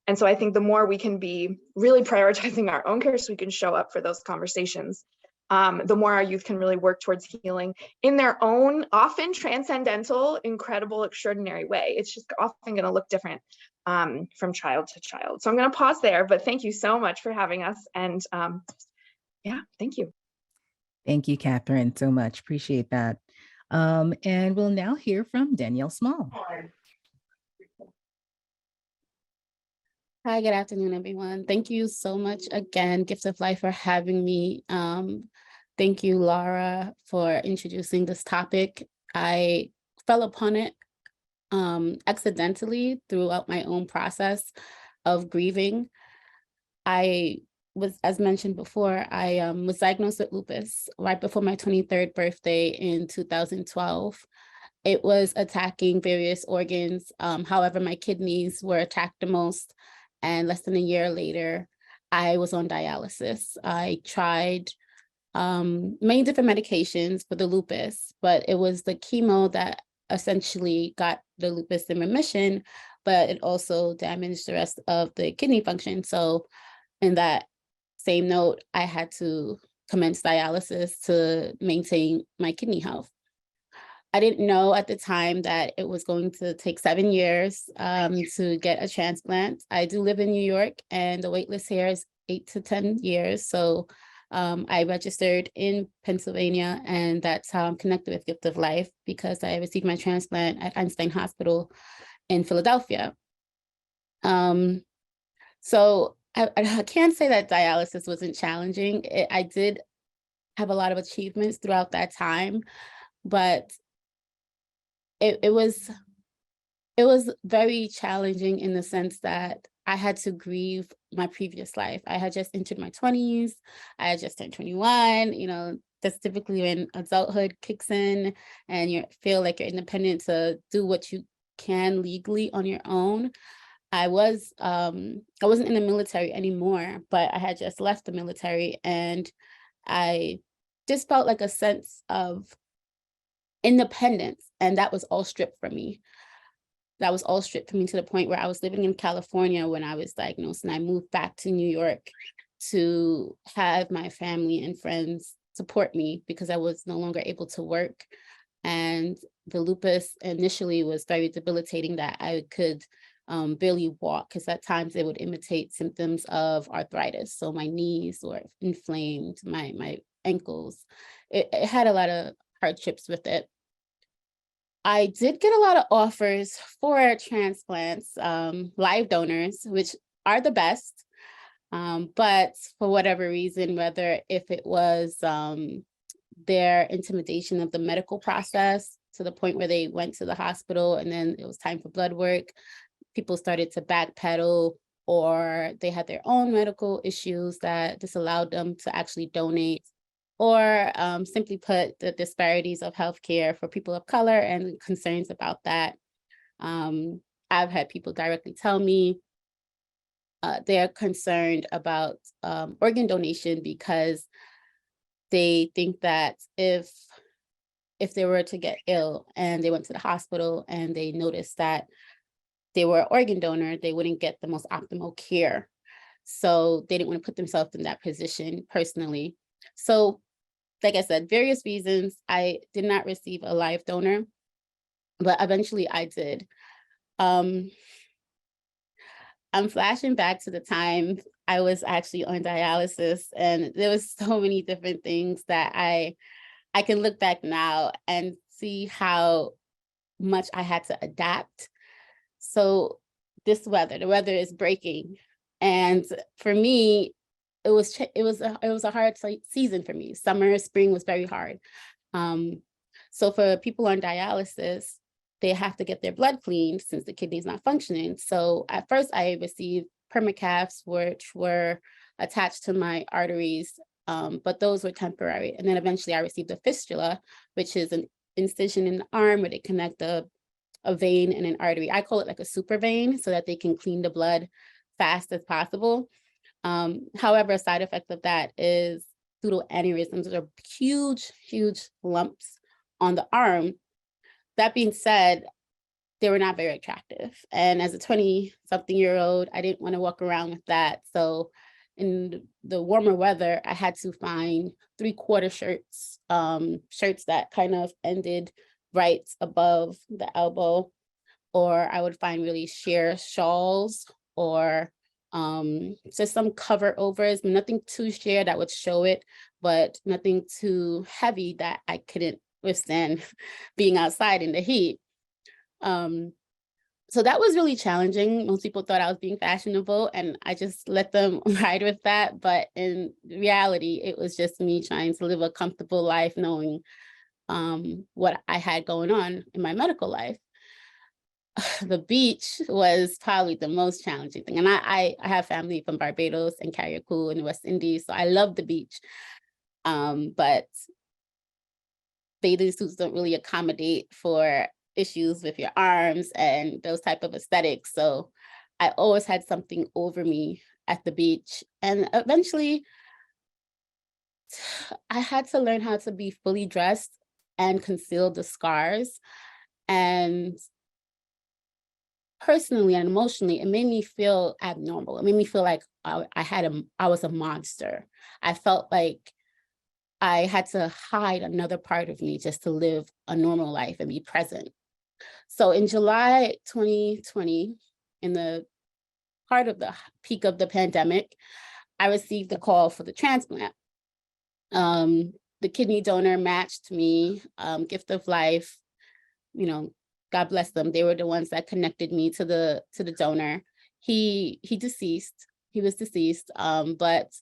And so I think the more we can be really prioritizing our own care so we can show up for those conversations, the more our youth can really work towards healing in their own often transcendental, incredible, extraordinary way. It's just often going to look different from child to child. So I'm going to pause there, but thank you so much for having us. And yeah, thank you. Thank you, Catherine, so much. Appreciate that. And we'll now hear from Danielle Small. Hi, good afternoon, everyone. Thank you so much again, Gift of Life, for having me. Thank you, Laura, for introducing this topic. I fell upon it accidentally throughout my own process of grieving. I was, as mentioned before, I was diagnosed with lupus right before my 23rd birthday in 2012. It was attacking various organs. However, my kidneys were attacked the most. And less than a year later, I was on dialysis. I tried many different medications for the lupus, but it was the chemo that essentially got the lupus in remission, but it also damaged the rest of the kidney function. So in that same note, I had to commence dialysis to maintain my kidney health. I didn't know at the time that it was going to take 7 years to get a transplant. I do live in New York, and the wait list here is 8 to 10 years. So I registered in Pennsylvania, and that's how I'm connected with Gift of Life, because I received my transplant at Einstein Hospital in Philadelphia. So I can't say that dialysis wasn't challenging. I did have a lot of achievements throughout that time, but it was very challenging in the sense that I had to grieve my previous life. I had just entered my 20s. I had just turned 21. You know, that's typically when adulthood kicks in and you feel like you're independent to do what you can legally on your own. I wasn't in the military anymore, but I had just left the military, and I just felt like a sense of independence, and that was all stripped from me. That was all stripped from me to the point where I was living in California when I was diagnosed, and I moved back to New York to have my family and friends support me because I was no longer able to work. And the lupus initially was very debilitating, that I could barely walk, because at times it would imitate symptoms of arthritis. So my knees were inflamed, my ankles. It had a lot of hardships with it. I did get a lot of offers for transplants, live donors, which are the best. But for whatever reason, whether if it was their intimidation of the medical process to the point where they went to the hospital and then it was time for blood work, people started to backpedal, or they had their own medical issues that disallowed them to actually donate, or simply put, the disparities of healthcare for people of color and concerns about that. I've had people directly tell me they're concerned about organ donation because they think that if they were to get ill and they went to the hospital and they noticed that they were an organ donor, they wouldn't get the most optimal care. So they didn't want to put themselves in that position personally. So like I said, various reasons, I did not receive a live donor, but eventually I did. I'm flashing back to the time I was actually on dialysis, and there was so many different things that I can look back now and see how much I had to adapt. So the weather is breaking. And for me, it was a hard season for me. Summer, spring was very hard. So for people on dialysis, they have to get their blood cleaned since the kidney's not functioning. So at first I received permacafs, which were attached to my arteries, but those were temporary. And then eventually I received a fistula, which is an incision in the arm where they connect a vein and an artery. I call it like a super vein so that they can clean the blood fast as possible. However, a side effect of that is pseudoaneurysms, which are huge, huge lumps on the arm. That being said, they were not very attractive. And as a 20-something-year-old, I didn't want to walk around with that. So in the warmer weather, I had to find 3/4 shirts, shirts that kind of ended right above the elbow, or I would find really sheer shawls or just some cover overs, nothing too sheer that would show it, but nothing too heavy that I couldn't withstand being outside in the heat. So that was really challenging. Most people thought I was being fashionable, and I just let them ride with that. But in reality, it was just me trying to live a comfortable life, knowing what I had going on in my medical life. The beach was probably the most challenging thing. And I have family from Barbados and Carriacou in the West Indies, so I love the beach. But bathing suits don't really accommodate for issues with your arms and those type of aesthetics. So I always had something over me at the beach. And eventually I had to learn how to be fully dressed and conceal the scars. And personally and emotionally, it made me feel abnormal. It made me feel like I was a monster. I felt like I had to hide another part of me just to live a normal life and be present. So in July 2020, in the part of the peak of the pandemic, I received a call for the transplant. The kidney donor matched me, Gift of Life, God bless them. They were the ones that connected me to the donor. He deceased. He was deceased, but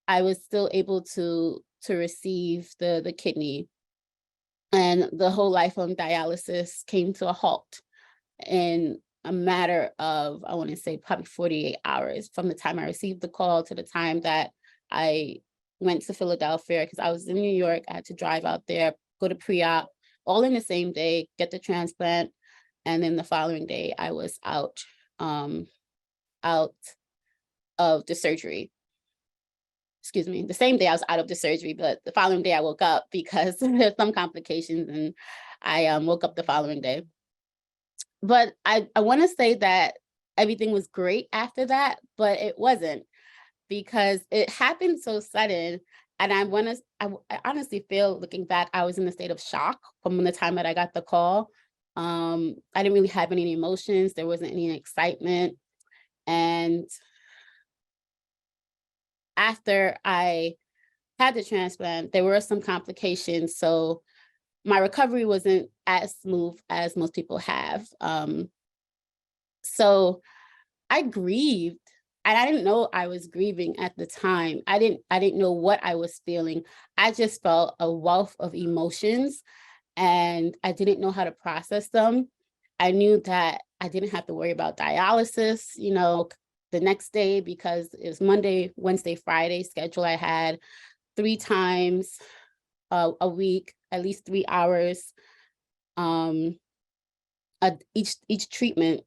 I was still able to receive the kidney. And the whole life on dialysis came to a halt in a matter of, I want to say, probably 48 hours from the time I received the call to the time that I went to Philadelphia, because I was in New York. I had to drive out there, go to pre-op, all in the same day, get the transplant. And then the following day, I was out of the surgery. Excuse me, the same day I was out of the surgery, but the following day I woke up because there's some complications, and I woke up the following day. But I want to say that everything was great after that, but it wasn't, because it happened so sudden. And I honestly feel, looking back, I was in a state of shock from the time that I got the call. I didn't really have any emotions. There wasn't any excitement. And after I had the transplant, there were some complications. So my recovery wasn't as smooth as most people have. So I grieved, and I didn't know I was grieving at the time. I didn't know what I was feeling. I just felt a wealth of emotions, and I didn't know how to process them. I knew that I didn't have to worry about dialysis, the next day, because it was Monday, Wednesday, Friday schedule. I had 3 times a week, at least 3 hours each treatment.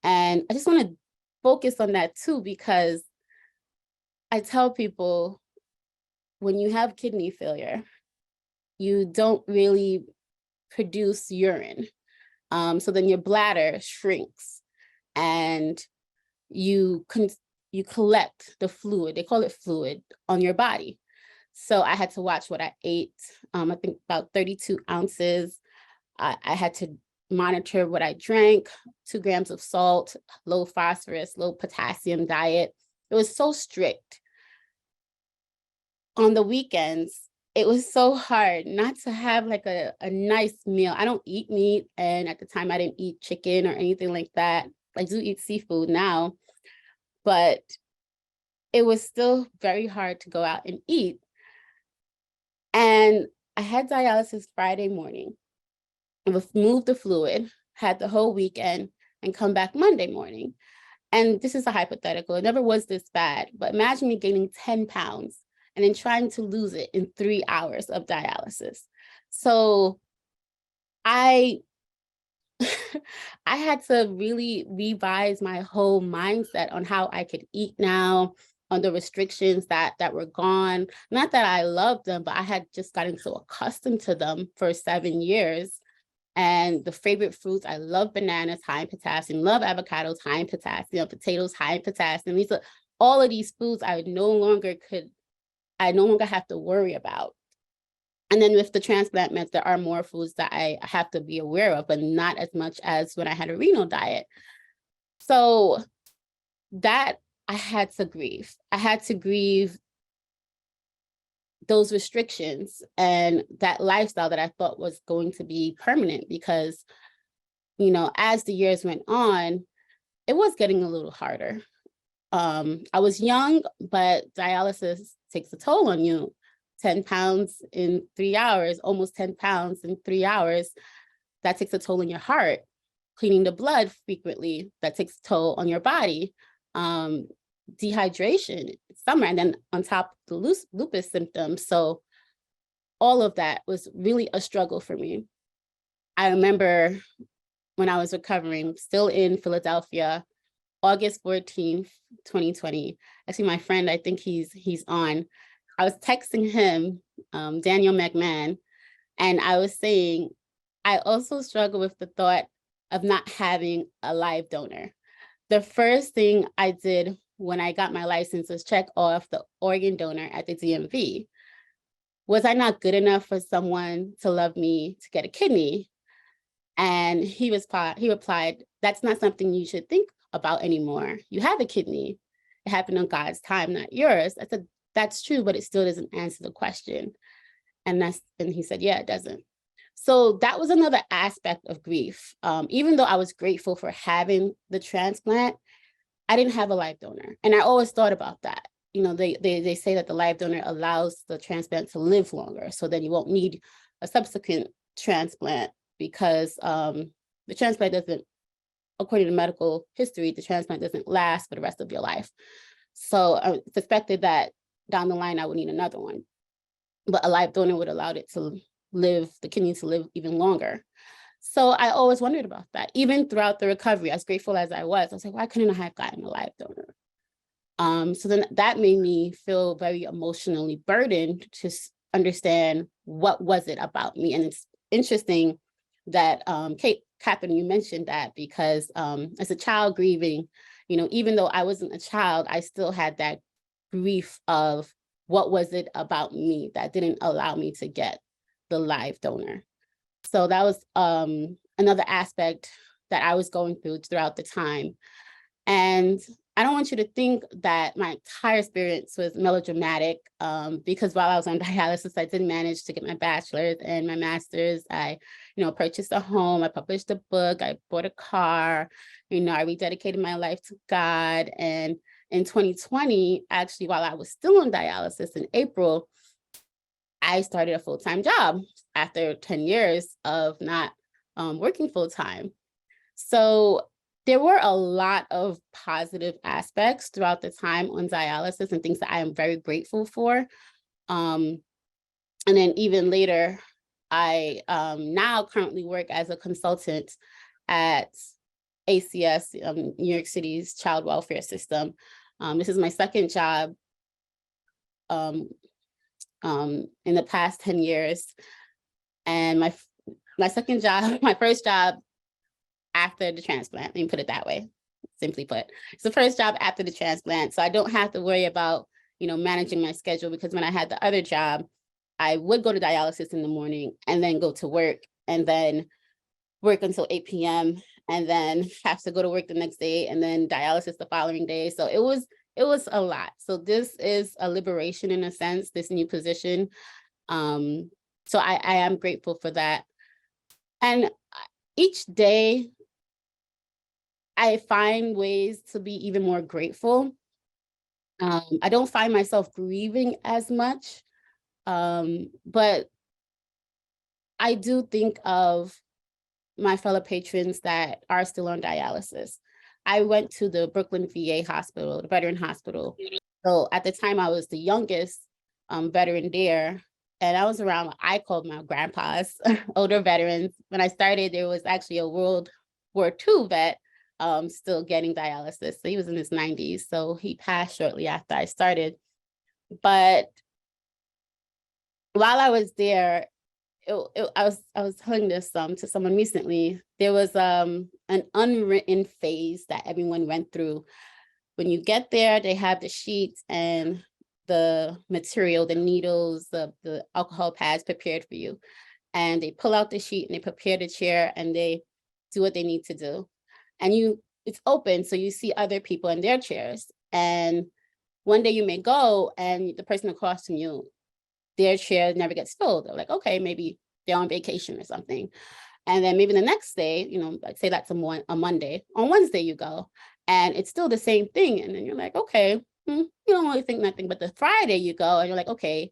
And I just want to focus on that too, because I tell people, when you have kidney failure, you don't really produce urine. So then your bladder shrinks, and you you collect the fluid, they call it fluid, on your body. So I had to watch what I ate. I think about 32 ounces. I had to monitor what I drank, 2 grams of salt, low phosphorus, low potassium diet. It was so strict. On the weekends, it was so hard not to have like a nice meal. I don't eat meat, and at the time I didn't eat chicken or anything like that. I do eat seafood now, but it was still very hard to go out and eat. And I had dialysis Friday morning, removed the fluid, had the whole weekend, and come back Monday morning. And this is a hypothetical. It never was this bad, but imagine me gaining 10 pounds and then trying to lose it in 3 hours of dialysis. So I had to really revise my whole mindset on how I could eat now, on the restrictions that were gone. Not that I loved them, but I had just gotten so accustomed to them for 7 years. And the favorite fruits, I love bananas, high in potassium, love avocados, high in potassium, potatoes, high in potassium. These are all of these foods I no longer have to worry about. And then with the transplant meds, there are more foods that I have to be aware of, but not as much as when I had a renal diet. So that I had to grieve. I had to grieve those restrictions and that lifestyle that I thought was going to be permanent, because, you know, as the years went on, it was getting a little harder. I was young, but dialysis takes a toll on you. 10 pounds in 3 hours, almost 10 pounds in 3 hours, that takes a toll on your heart. Cleaning the blood frequently, that takes a toll on your body. Dehydration, summer, and then on top the lupus symptoms. So all of that was really a struggle for me. I remember when I was recovering, still in Philadelphia, August 14th, 2020. Actually, my friend, I think he's on. I was texting him, Daniel McMahon, and I was saying, I also struggle with the thought of not having a live donor. The first thing I did when I got my license was check off the organ donor at the DMV. Was I not good enough for someone to love me to get a kidney? And he replied, that's not something you should think about anymore. You have a kidney. It happened on God's time, not yours. I said, that's true, but it still doesn't answer the question. And he said, yeah, it doesn't. So that was another aspect of grief. Even though I was grateful for having the transplant, I didn't have a live donor. And I always thought about that. You know, they say that the live donor allows the transplant to live longer, so then you won't need a subsequent transplant, because the transplant doesn't, according to medical history, the transplant doesn't last for the rest of your life. So I suspected that down the line, I would need another one. But a live donor would allow it to live, the kidney to live even longer. So I always wondered about that. Even throughout the recovery, as grateful as I was like, why couldn't I have gotten a live donor? So then that made me feel very emotionally burdened to understand what was it about me. And it's interesting that Catherine, you mentioned that, because as a child grieving, you know, even though I wasn't a child, I still had that grief of what was it about me that didn't allow me to get the live donor. So that was another aspect that I was going through throughout the time. And I don't want you to think that my entire experience was melodramatic, because while I was on dialysis, I did manage to get my bachelor's and my master's. I, purchased a home, I published a book, I bought a car, I rededicated my life to God. And in 2020, actually, while I was still on dialysis in April, I started a full-time job after 10 years of not working full-time. So there were a lot of positive aspects throughout the time on dialysis and things that I am very grateful for. And then even later, I now currently work as a consultant at ACS, New York City's child welfare system. This is my second job in the past 10 years. And my second job, my first job after the transplant, let me put it that way. simply put. It's the first job after the transplant. So I don't have to worry about, managing my schedule, because when I had the other job, I would go to dialysis in the morning and then go to work and then work until 8 p.m. and then have to go to work the next day and then dialysis the following day. So it was a lot. So this is a liberation in a sense, this new position. So I am grateful for that. And each day I find ways to be even more grateful. I don't find myself grieving as much, but I do think of my fellow patrons that are still on dialysis. I went to the Brooklyn VA hospital, the veteran hospital. So at the time I was the youngest veteran there. And I was around, I called my grandpas, older veterans. When I started, there was actually a World War II vet still getting dialysis. So he was in his 90s. So he passed shortly after I started. While I was there, I was telling this to someone recently. There was an unwritten phase that everyone went through. When you get there, they have the sheets and the material, the needles, the alcohol pads prepared for you. And they pull out the sheet and they prepare the chair and they do what they need to do. And it's open, so you see other people in their chairs. And one day you may go and the person across from you, their chair never gets filled. They're like, okay, maybe they're on vacation or something. And then maybe the next day, like say that's a Monday, on Wednesday you go and it's still the same thing. And then you're like, okay, you don't really think nothing. But the Friday you go and you're like, okay,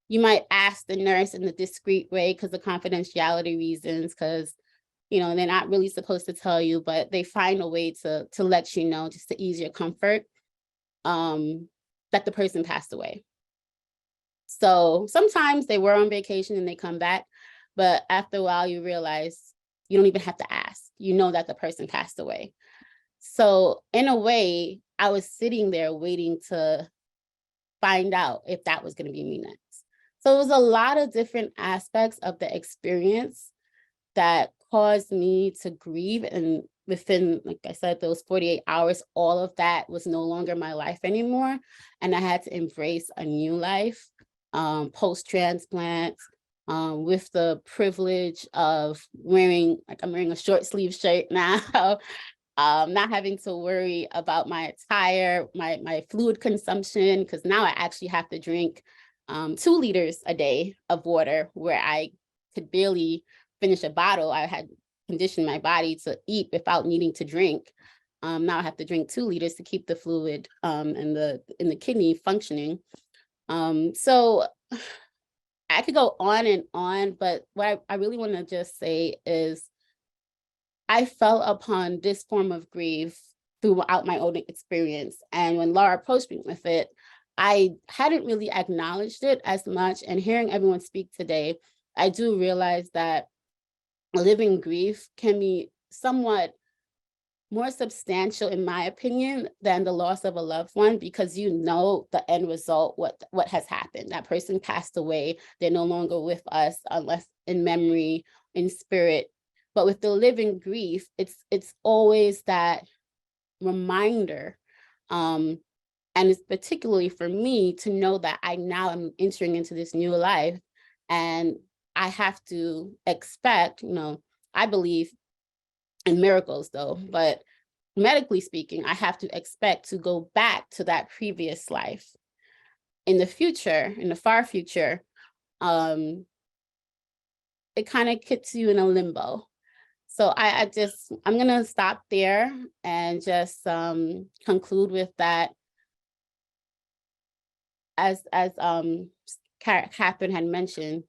you might ask the nurse in a discreet way because of confidentiality reasons, because they're not really supposed to tell you, but they find a way to let you know, just to ease your comfort, that the person passed away. So sometimes they were on vacation and they come back, but after a while you realize you don't even have to ask, that the person passed away. So in a way, I was sitting there waiting to find out if that was going to be me next. So it was a lot of different aspects of the experience that caused me to grieve. And within, like I said, those 48 hours, all of that was no longer my life anymore. And I had to embrace a new life post-transplant, with the privilege of wearing, I'm wearing a short sleeve shirt now, not having to worry about my attire, my fluid consumption, because now I actually have to drink 2 liters a day of water, where I could barely finish a bottle. I had conditioned my body to eat without needing to drink. Now I have to drink 2 liters to keep the fluid in the kidney functioning. So I could go on and on, but what I really want to just say is I fell upon this form of grief throughout my own experience. And when Laura approached me with it, I hadn't really acknowledged it as much. And hearing everyone speak today, I do realize that living grief can be somewhat more substantial, in my opinion, than the loss of a loved one, because the end result, what has happened. That person passed away. They're no longer with us, unless in memory, in spirit. But with the living grief, it's always that reminder, and it's particularly for me to know that I now am entering into this new life, and I have to expect, I believe in miracles though, but medically speaking, I have to expect to go back to that previous life in the future, in the far future. It kind of keeps you in a limbo. So I'm gonna stop there and just conclude with that. As Catherine had mentioned,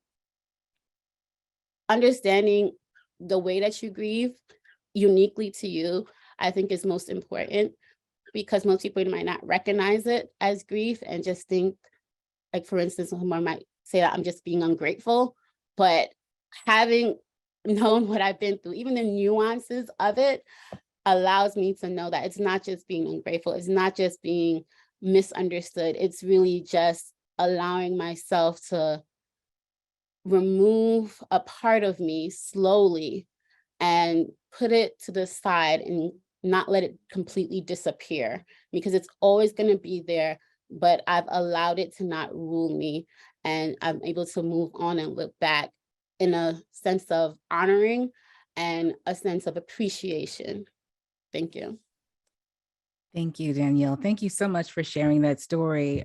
understanding the way that you grieve uniquely to you, I think is most important, because most people might not recognize it as grief and just think, like, for instance, someone might say that I'm just being ungrateful, but having known what I've been through, even the nuances of it allows me to know that it's not just being ungrateful, it's not just being misunderstood, it's really just allowing myself to remove a part of me slowly and put it to the side and not let it completely disappear, because it's always going to be there, but I've allowed it to not rule me, and I'm able to move on and look back in a sense of honoring and a sense of appreciation. Thank you. Thank you, Danielle. Thank you so much for sharing that story.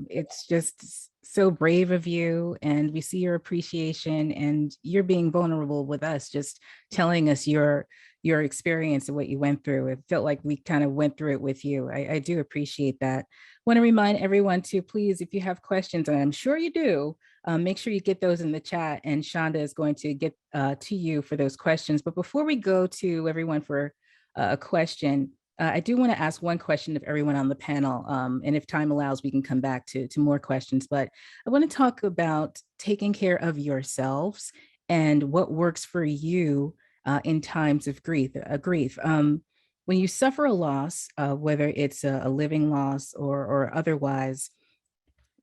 It's just so brave of you, and we see your appreciation, and you're being vulnerable with us, just telling us your experience and what you went through. It felt like we kind of went through it with you. I do appreciate that. Want to remind everyone to please, if you have questions, and I'm sure you do, make sure you get those in the chat, and Shonda is going to get to you for those questions. But before we go to everyone for a question, I do want to ask one question of everyone on the panel, and if time allows, we can come back to more questions. But I want to talk about taking care of yourselves and what works for you in times of grief. When you suffer a loss, whether it's a living loss or otherwise,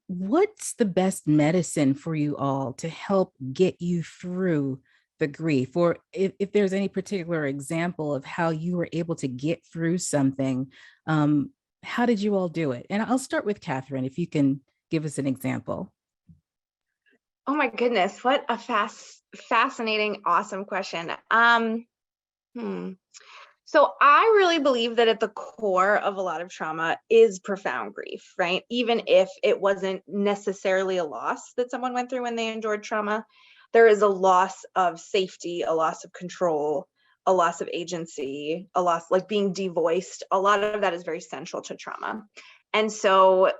what's the best medicine for you all to help get you through the grief? Or if there's any particular example of how you were able to get through something, how did you all do it? And I'll start with Catherine, if you can give us an example. Oh my goodness, what a fascinating, awesome question. So I really believe that at the core of a lot of trauma is profound grief, right? Even if it wasn't necessarily a loss that someone went through when they endured trauma, there is a loss of safety, a loss of control, a loss of agency, a loss like being devoiced. A lot of that is very central to trauma. And so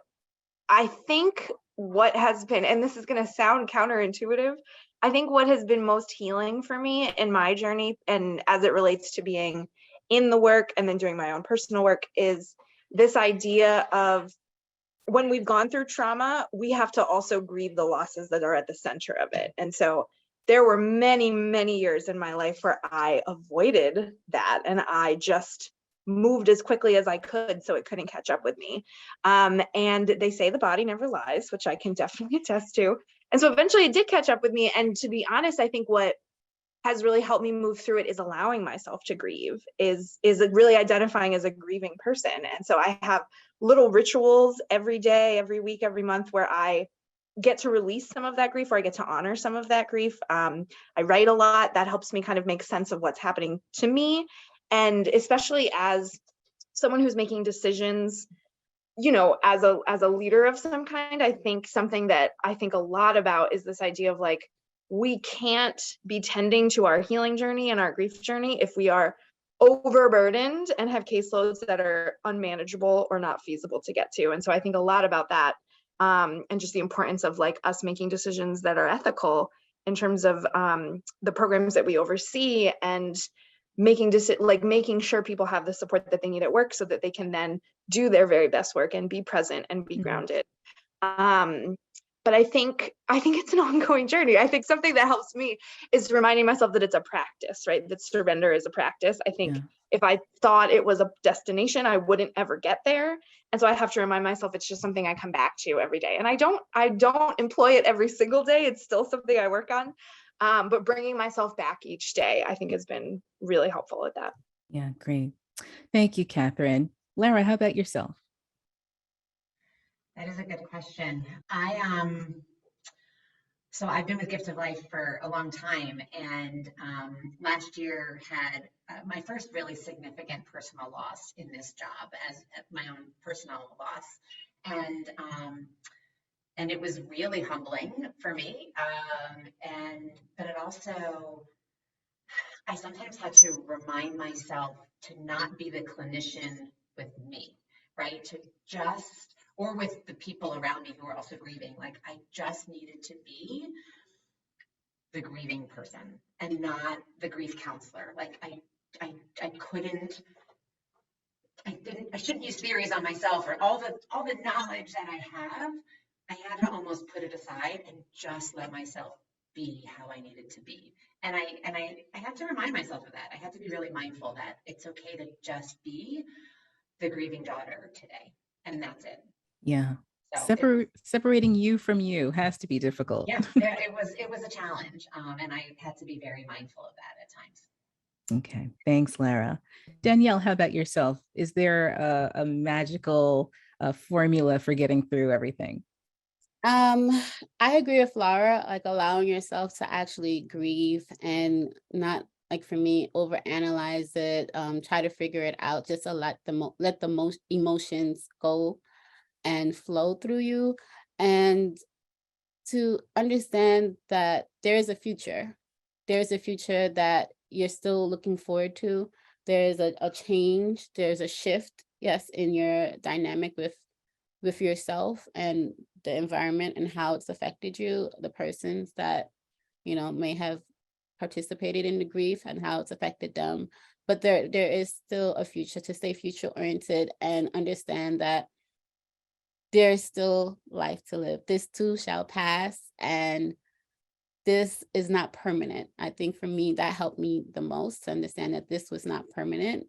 I think what has been, and this is going to sound counterintuitive, I think what has been most healing for me in my journey, and as it relates to being in the work and then doing my own personal work, is this idea of when we've gone through trauma, we have to also grieve the losses that are at the center of it. And so there were many, many years in my life where I avoided that, and I just moved as quickly as I could so it couldn't catch up with me. And they say the body never lies, which I can definitely attest to. And so eventually it did catch up with me. And to be honest, I think what has really helped me move through it is allowing myself to grieve, is really identifying as a grieving person. And so I have little rituals every day, every week, every month where I get to release some of that grief, or I get to honor some of that grief. I write a lot. That helps me kind of make sense of what's happening to me. And especially as someone who's making decisions, you know, as a leader of some kind, I think something that I think a lot about is this idea of like, we can't be tending to our healing journey and our grief journey if we are overburdened and have caseloads that are unmanageable or not feasible to get to. And so I think a lot about that, and just the importance of like us making decisions that are ethical in terms of the programs that we oversee, and making sure people have the support that they need at work so that they can then do their very best work and be present and be grounded. But I think it's an ongoing journey. I think something that helps me is reminding myself that it's a practice, right? That surrender is a practice. I think if I thought it was a destination, I wouldn't ever get there. And so I have to remind myself it's just something I come back to every day. And I don't employ it every single day. It's still something I work on. But bringing myself back each day, I think has been really helpful at that. Yeah, great. Thank you, Catherine. Lara, how about yourself? That is a good question. So I've been with Gift of Life for a long time, and last year had my first really significant personal loss in this job, as my own personal loss, and it was really humbling for me. But it also, I sometimes had to remind myself to not be the clinician with me, right? To just, or with the people around me who are also grieving, like I just needed to be the grieving person and not the grief counselor. Like I shouldn't use theories on myself, or all the knowledge that I had to almost put it aside and just let myself be how I needed to be. And I had to remind myself of that. I had to be really mindful that it's okay to just be the grieving daughter today, and that's it. Yeah. So separating you from you has to be difficult. Yeah, it was a challenge, and I had to be very mindful of that at times. Okay, thanks, Lara. Danielle, how about yourself? Is there a magical formula for getting through everything? Um, I agree with Laura, like allowing yourself to actually grieve and not, like for me, overanalyze it, try to figure it out, just to let the most emotions go and flow through you, and to understand that there is a future. There's a future that you're still looking forward to. There's a change, there's a shift, yes, in your dynamic with yourself and the environment and how it's affected you, the persons that, may have participated in the grief and how it's affected them. But there is still a future, to stay future oriented and understand that there's still life to live. This too shall pass, and this is not permanent. I think for me, that helped me the most to understand that this was not permanent.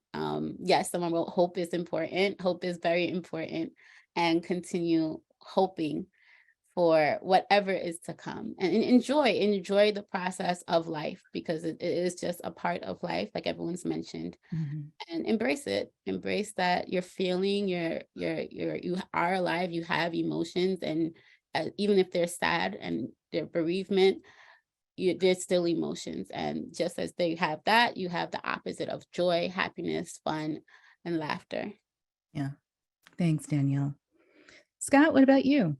Yes, someone wrote, hope is important. Hope is very important, and continue hoping for whatever is to come, and enjoy the process of life, because it is just a part of life, like everyone's mentioned. Mhm. And embrace that you're feeling, you are alive, you have emotions, and even if they're sad and they're bereavement, there's still emotions, and just as they have that, you have the opposite of joy, happiness, fun, and laughter. Yeah, thanks, Danielle. Scott, what about you?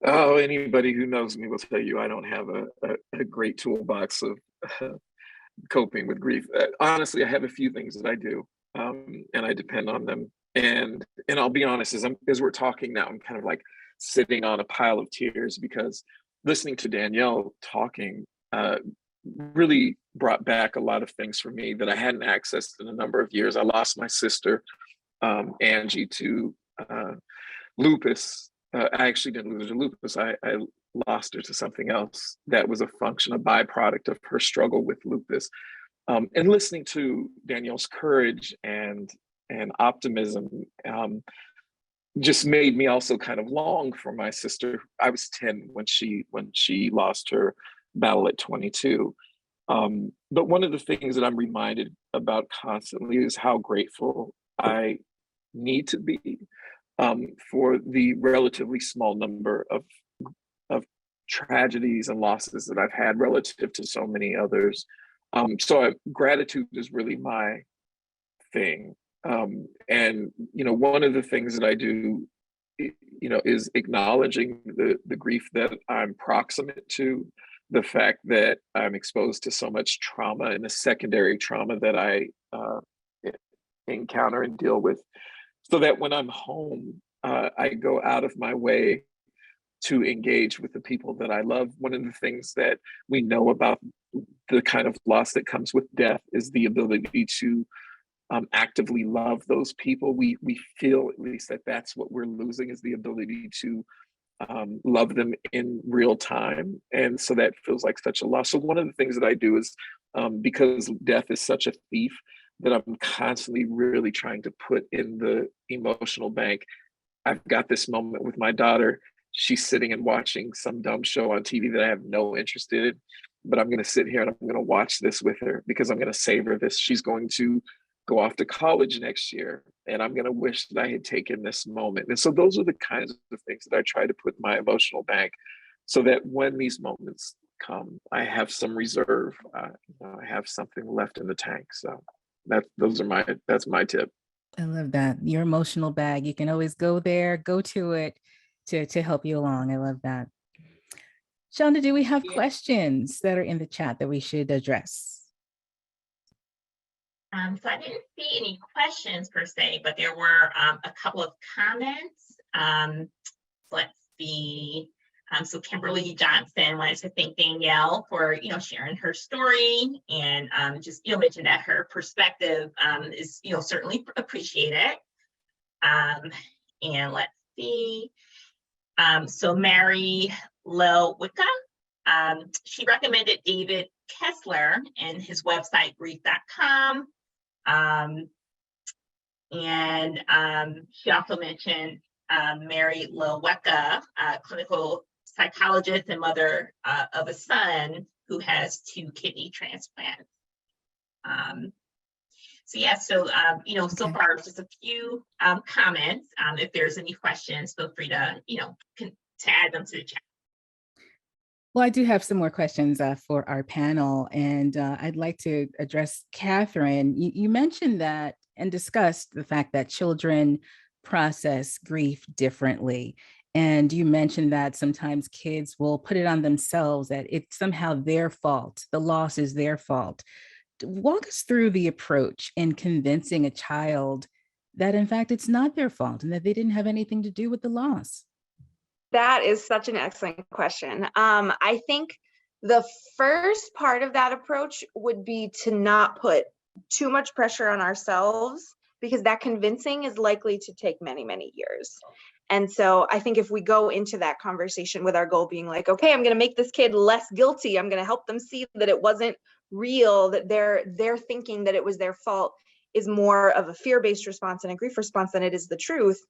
Oh, anybody who knows me will tell you I don't have a great toolbox of coping with grief. Honestly, I have a few things that I do, and I depend on them. And I'll be honest, as we're talking now, I'm kind of like sitting on a pile of tears, because listening to Danielle talking really brought back a lot of things for me that I hadn't accessed in a number of years. I lost my sister, Angie, to lupus. I actually didn't lose her to lupus. I lost her to something else that was a function, a byproduct of her struggle with lupus. And listening to Danielle's courage and optimism just made me also kind of long for my sister. I was 10 when she lost her battle at 22. But one of the things that I'm reminded about constantly is how grateful I need to be for the relatively small number of tragedies and losses that I've had relative to so many others. Gratitude is really my thing. And one of the things that I do, is acknowledging the grief that I'm proximate to, the fact that I'm exposed to so much trauma and the secondary trauma that I encounter and deal with, so that when I'm home, I go out of my way to engage with the people that I love. One of the things that we know about the kind of loss that comes with death is the ability to actively love those people. We feel, at least, that that's what we're losing, is the ability to love them in real time. And so that feels like such a loss. So one of the things that I do is, because death is such a thief, that I'm constantly really trying to put in the emotional bank. I've got this moment with my daughter. She's sitting and watching some dumb show on TV that I have no interest in, but I'm going to sit here and I'm going to watch this with her, because I'm going to savor this. She's going to go off to college next year, and I'm going to wish that I had taken this moment. And so those are the kinds of things that I try to put in my emotional bank, so that when these moments come, I have some reserve. I have something left in the tank. So that's my tip. I love that. Your emotional bag. You can always go there, go to it to help you along. I love that. Shonda, do we have Yeah. questions that are in the chat that we should address? So I didn't see any questions per se, but there were a couple of comments. Let's see. So Kimberly Johnson wanted to thank Danielle for sharing her story, and just mention that her perspective is certainly appreciated. And let's see. So Mary Lil-Wicca, she recommended David Kessler and his website grief.com. And she also mentioned Mary Lil-Wicca, clinical psychologist and mother of a son who has 2 kidney transplants. So yeah, so so Okay. far just a few comments. If there's any questions, feel free to to add them to the chat. Well, I do have some more questions for our panel, and I'd like to address Catherine. You mentioned that and discussed the fact that children process grief differently. And you mentioned that sometimes kids will put it on themselves, that it's somehow their fault, the loss is their fault. Walk us through the approach in convincing a child that, in fact, it's not their fault and that they didn't have anything to do with the loss. That is such an excellent question. I think the first part of that approach would be to not put too much pressure on ourselves, because that convincing is likely to take many, many years. And so I think if we go into that conversation with our goal being like, okay, I'm going to make this kid less guilty, I'm going to help them see that it wasn't real, that they're thinking that it was their fault, is more of a fear-based response and a grief response than it is the truth.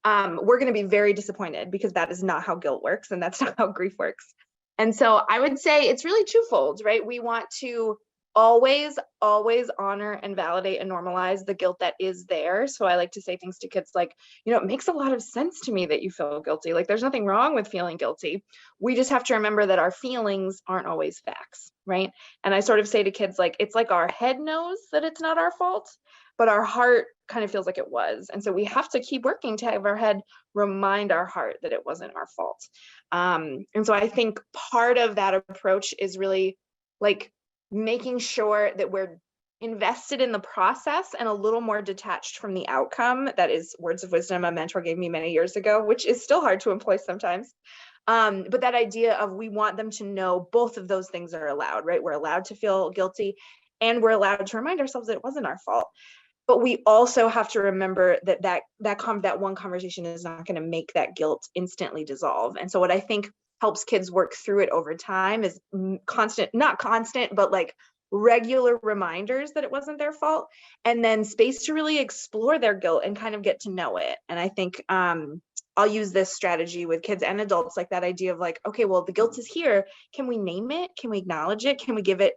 We're going to be very disappointed, because that is not how guilt works, and that's not how grief works. And so I would say it's really twofold, right? We want to always honor and validate and normalize the guilt that is there. So I like to say things to kids like, it makes a lot of sense to me that you feel guilty. Like, there's nothing wrong with feeling guilty. We just have to remember that our feelings aren't always facts, right? And I sort of say to kids, like, it's like our head knows that it's not our fault, but our heart kind of feels like it was. And so we have to keep working to have our head remind our heart that it wasn't our fault. And so I think part of that approach is really like making sure that we're invested in the process and a little more detached from the outcome. That is words of wisdom a mentor gave me many years ago, which is still hard to employ sometimes. But that idea of, we want them to know both of those things are allowed, right? We're allowed to feel guilty, and we're allowed to remind ourselves that it wasn't our fault. But we also have to remember that one conversation is not going to make that guilt instantly dissolve. And so what I think helps kids work through it over time is not constant, but like regular reminders that it wasn't their fault, and then space to really explore their guilt and kind of get to know it. And I think I'll use this strategy with kids and adults, like that idea of like, okay, well, the guilt is here. Can we name it? Can we acknowledge it? Can we give it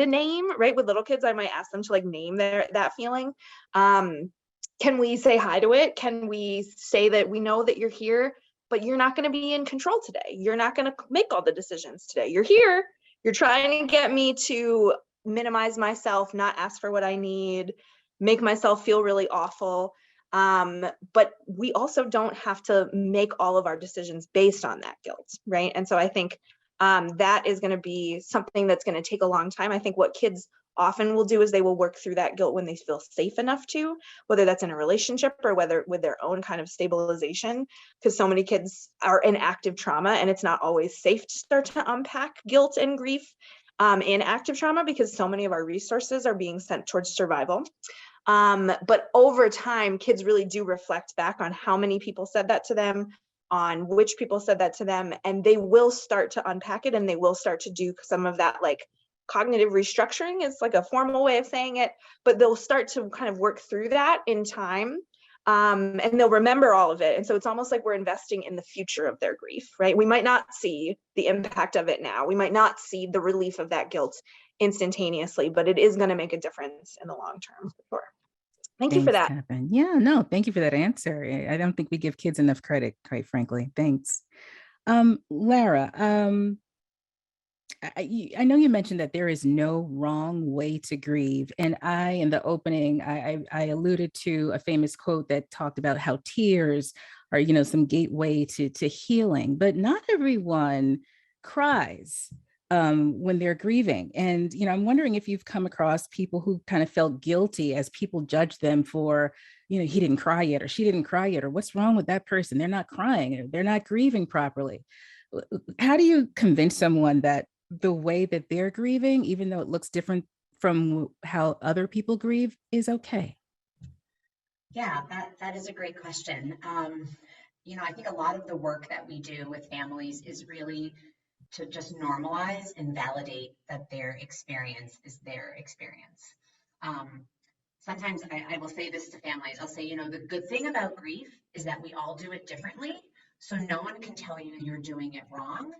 a name, right? With little kids, I might ask them to like name that feeling. Can we say hi to it? Can we say that we know that you're here, but you're not going to be in control today? You're not going to make all the decisions today. You're here. You're trying to get me to minimize myself, not ask for what I need, make myself feel really awful. But we also don't have to make all of our decisions based on that guilt, right? And so I think that is going to be something that's going to take a long time. I think what kids often will do is they will work through that guilt when they feel safe enough to, whether that's in a relationship or whether with their own kind of stabilization, because so many kids are in active trauma, and it's not always safe to start to unpack guilt and grief in active trauma, because so many of our resources are being sent towards survival. But over time, kids really do reflect back on how many people said that to them, on which people said that to them, and they will start to unpack it, and they will start to do some of that, like cognitive restructuring is like a formal way of saying it, but they'll start to kind of work through that in time. And they'll remember all of it. And so it's almost like we're investing in the future of their grief, right? We might not see the impact of it now. We might not see the relief of that guilt instantaneously, but it is going to make a difference in the long term, for sure. Thank you for that. Catherine. Yeah, no, thank you for that answer. I don't think we give kids enough credit, quite frankly. Thanks. Lara, I know you mentioned that there is no wrong way to grieve. And in the opening, I alluded to a famous quote that talked about how tears are, some gateway to healing, but not everyone cries when they're grieving. And, I'm wondering if you've come across people who kind of felt guilty as people judge them for, he didn't cry yet, or she didn't cry yet, or what's wrong with that person? They're not crying, or they're not grieving properly. How do you convince someone that the way that they're grieving, even though it looks different from how other people grieve, is okay? Yeah, that is a great question. I think a lot of the work that we do with families is really to just normalize and validate that their experience is their experience. Sometimes I will say this to families. I'll say, the good thing about grief is that we all do it differently. So no one can tell you you're doing it wrong.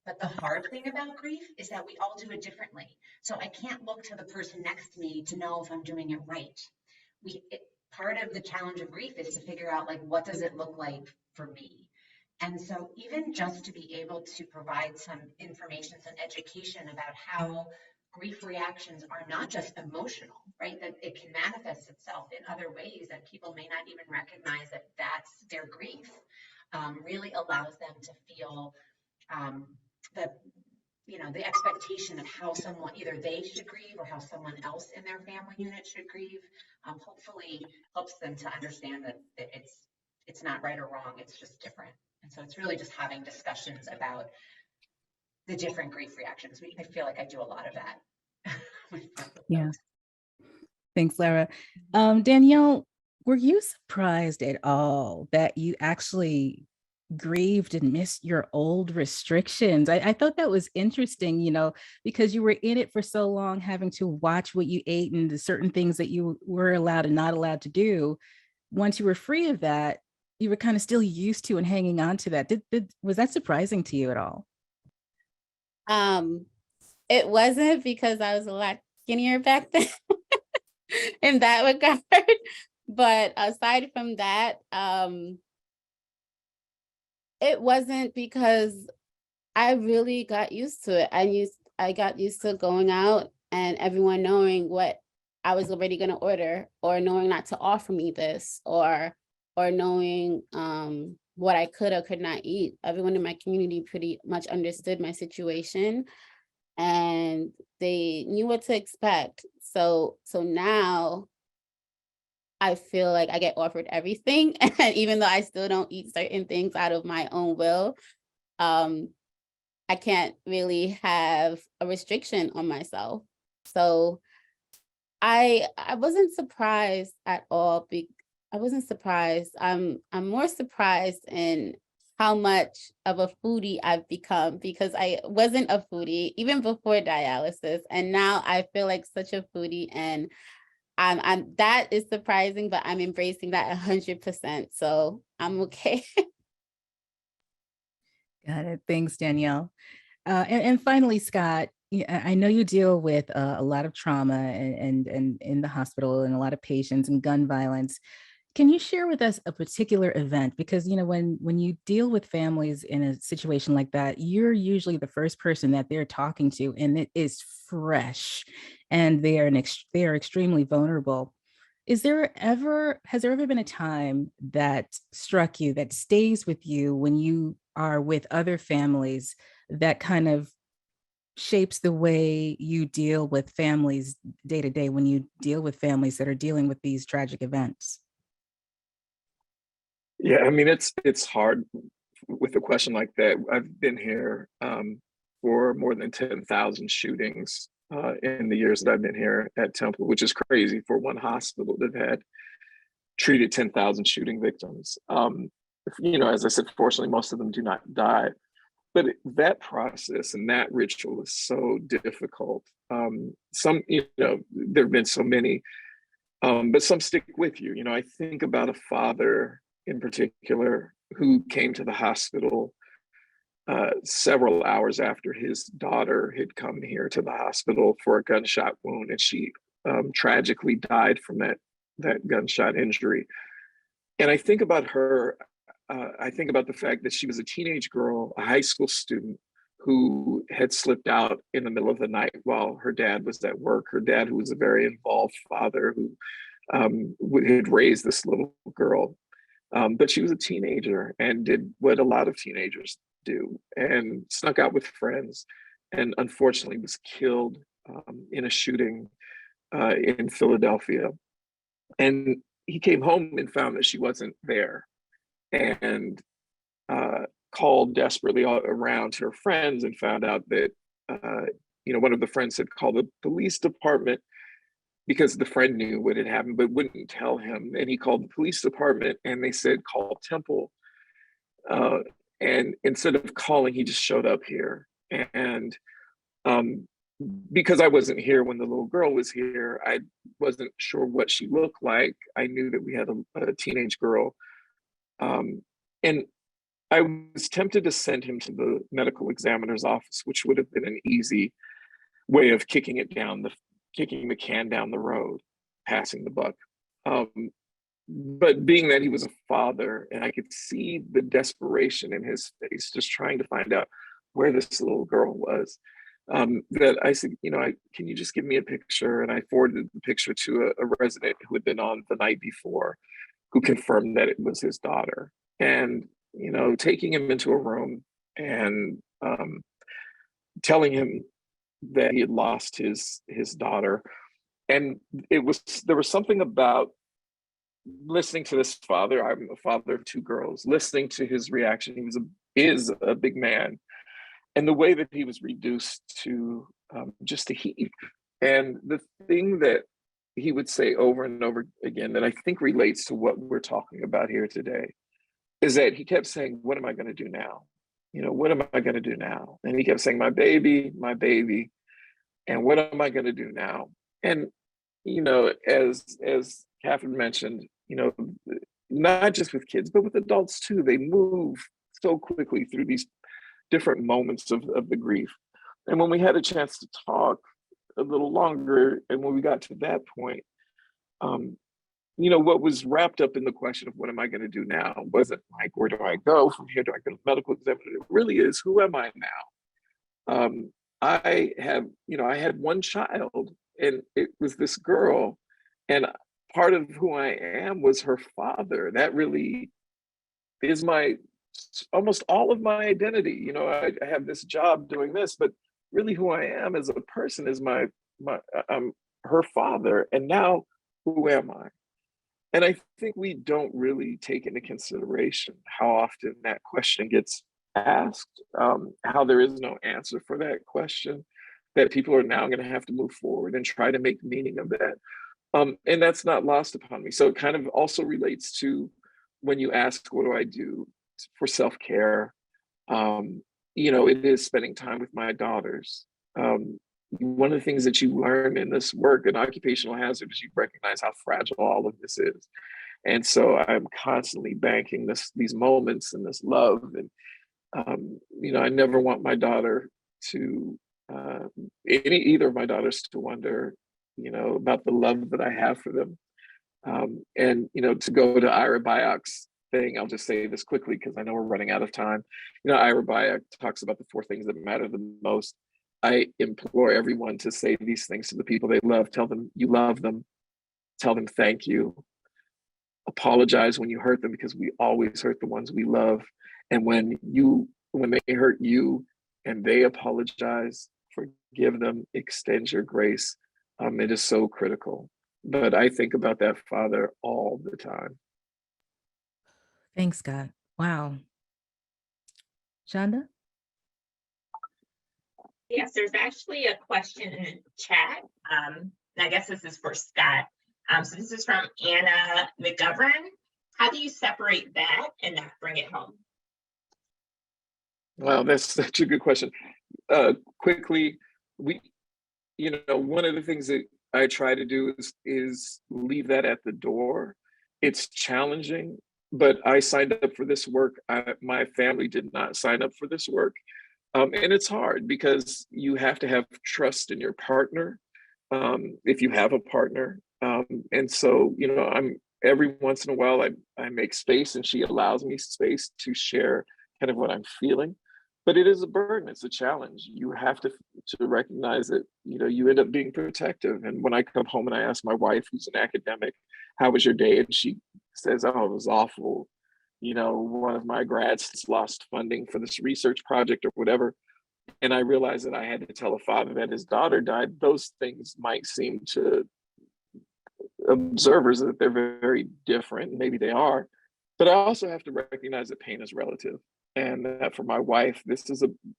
But the hard thing about grief is that we all do it differently. So I can't look to the person next to me to know if I'm doing it right. Part of the challenge of grief is to figure out, like, what does it look like for me? And so even just to be able to provide some information, some education about how grief reactions are not just emotional, right? That it can manifest itself in other ways that people may not even recognize that that's their grief, really allows them to feel that, you know, the expectation of how someone, either they should grieve or how someone else in their family unit should grieve, hopefully helps them to understand that it's not right or wrong, it's just different. And so it's really just having discussions about the different grief reactions. I feel like I do a lot of that. with Yeah. folks. Thanks, Lara. Danielle, were you surprised at all that you actually grieved and missed your old restrictions? I thought that was interesting, you know, because you were in it for so long, having to watch what you ate and the certain things that you were allowed and not allowed to do. Once you were free of that, you were kind of still used to and hanging on to that. Was that surprising to you at all? It wasn't, because I was a lot skinnier back then in that regard. But aside from that, it wasn't, because I really got used to it. I got used to going out and everyone knowing what I was already going to order, or knowing not to offer me this, or knowing what I could or could not eat. Everyone in my community pretty much understood my situation, and they knew what to expect. So now I feel like I get offered everything, and even though I still don't eat certain things out of my own will, I can't really have a restriction on myself. So I wasn't surprised at all. I wasn't surprised. I'm more surprised in how much of a foodie I've become, because I wasn't a foodie even before dialysis, and now I feel like such a foodie, and I'm that is surprising, but I'm embracing that 100%. So I'm okay. Got it. Thanks, Danielle. And finally, Scott, I know you deal with a lot of trauma and in the hospital, and a lot of patients and gun violence. Can you share with us a particular event? Because, you know, when you deal with families in a situation like that, you're usually the first person that they're talking to, and it is fresh, and they are extremely vulnerable. Has there ever been a time that struck you, that stays with you when you are with other families, that kind of shapes the way you deal with families day to day, when you deal with families that are dealing with these tragic events? Yeah, I mean, it's hard with a question like that. I've been here for more than 10,000 shootings in the years that I've been here at Temple, which is crazy for one hospital that had treated 10,000 shooting victims. You know, as I said, fortunately, most of them do not die. But that process and that ritual is so difficult. You know, there have been so many, but some stick with you. You know, I think about a father in particular who came to the hospital several hours after his daughter had come here to the hospital for a gunshot wound, and she tragically died from that gunshot injury. And I think about her. I think about the fact that she was a teenage girl, a high school student, who had slipped out in the middle of the night while her dad was at work. Her dad, who was a very involved father, who had raised this little girl. But she was a teenager and did what a lot of teenagers do, and snuck out with friends, and unfortunately was killed in a shooting in Philadelphia. And he came home and found that she wasn't there, and called desperately around to her friends, and found out that you know, one of the friends had called the police department, because the friend knew what had happened but wouldn't tell him. And he called the police department, and they said, call Temple. And instead of calling, he just showed up here. And because I wasn't here when the little girl was here, I wasn't sure what she looked like. I knew that we had a teenage girl. And I was tempted to send him to the medical examiner's office, which would have been an easy way of kicking the can down the road, passing the buck. But being that he was a father and I could see the desperation in his face, just trying to find out where this little girl was, that I said, can you just give me a picture? And I forwarded the picture to a resident who had been on the night before, who confirmed that it was his daughter. And, taking him into a room and telling him that he had lost his daughter. And there was something about listening to this father. I'm a father of 2 girls, listening to his reaction. Is a big man, and the way that he was reduced to just a heap. And the thing that he would say over and over again that I think relates to what we're talking about here today is that he kept saying, what am I going to do now? What am I going to do now? And he kept saying, my baby, and what am I going to do now? And, as Catherine mentioned, not just with kids, but with adults too, they move so quickly through these different moments of the grief. And when we had a chance to talk a little longer, and when we got to that point, what was wrapped up in the question of what am I going to do now wasn't like, where do I go from here? Do I go to medical examiner? It really is, who am I now? I had one child, and it was this girl, and part of who I am was her father. That really is almost all of my identity. I have this job doing this, but really who I am as a person is I'm her father. And now who am I? And I think we don't really take into consideration how often that question gets asked, how there is no answer for that question, that people are now going to have to move forward and try to make meaning of that. And that's not lost upon me. So it kind of also relates to when you ask, what do I do for self-care? It is spending time with my daughters. One of the things that you learn in this work in occupational hazard is you recognize how fragile all of this is. And so I'm constantly banking these moments and this love. And, I never want my daughter to, either of my daughters to wonder, about the love that I have for them. And, to go to Ira Byock's thing, I'll just say this quickly because I know we're running out of time. Ira Byock talks about the 4 things that matter the most. I implore everyone to say these things to the people they love. Tell them you love them. Tell them thank you. Apologize when you hurt them, because we always hurt the ones we love. And when they hurt you and they apologize, forgive them, extend your grace. It is so critical. But I think about that father all the time. Thanks, Scott. Wow. Shonda? Yes, there's actually a question in the chat. I guess this is for Scott. So this is from Anna McGovern. How do you separate that and not bring it home? Wow, that's such a good question. Quickly, one of the things that I try to do is leave that at the door. It's challenging, but I signed up for this work. My family did not sign up for this work. And it's hard because you have to have trust in your partner, if you have a partner. And so, I'm every once in a while I make space, and she allows me space to share kind of what I'm feeling. But it is a burden, it's a challenge. You have to recognize that, you end up being protective. And when I come home and I ask my wife, who's an academic, how was your day? And she says, oh, it was awful. One of my grads lost funding for this research project or whatever. And I realized that I had to tell a father that his daughter died. Those things might seem to observers that they're very different. Maybe they are. But I also have to recognize that pain is relative. And that for my wife,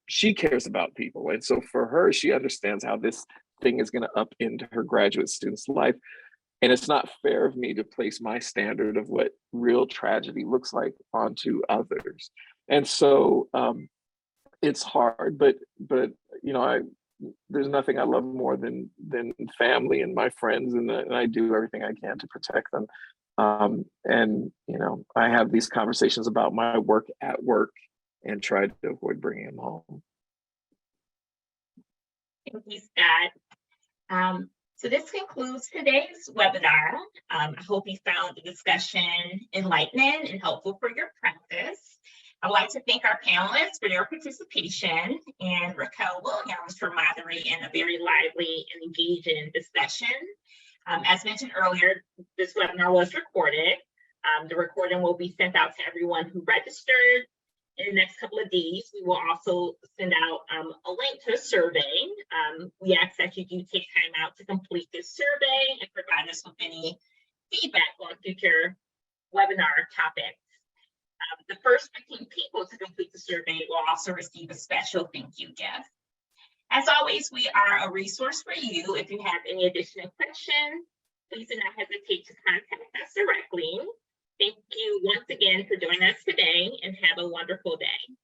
she cares about people. And so for her, she understands how this thing is going to upend her graduate student's life. And it's not fair of me to place my standard of what real tragedy looks like onto others. And so it's hard, but there's nothing I love more than family and my friends, and I do everything I can to protect them. And I have these conversations about my work at work and try to avoid bringing them home. Thank you, Scott. So this concludes today's webinar. I hope you found the discussion enlightening and helpful for your practice. I'd like to thank our panelists for their participation and Raquel Williams for moderating a very lively and engaging discussion. As mentioned earlier, this webinar was recorded. The recording will be sent out to everyone who registered. In the next couple of days, we will also send out a link to a survey. We ask that you do take time out to complete this survey and provide us with any feedback on future webinar topics. The first 15 people to complete the survey will also receive a special thank you gift. As always, we are a resource for you. If you have any additional questions, please do not hesitate to contact us directly. Thank you once again for joining us today and have a wonderful day.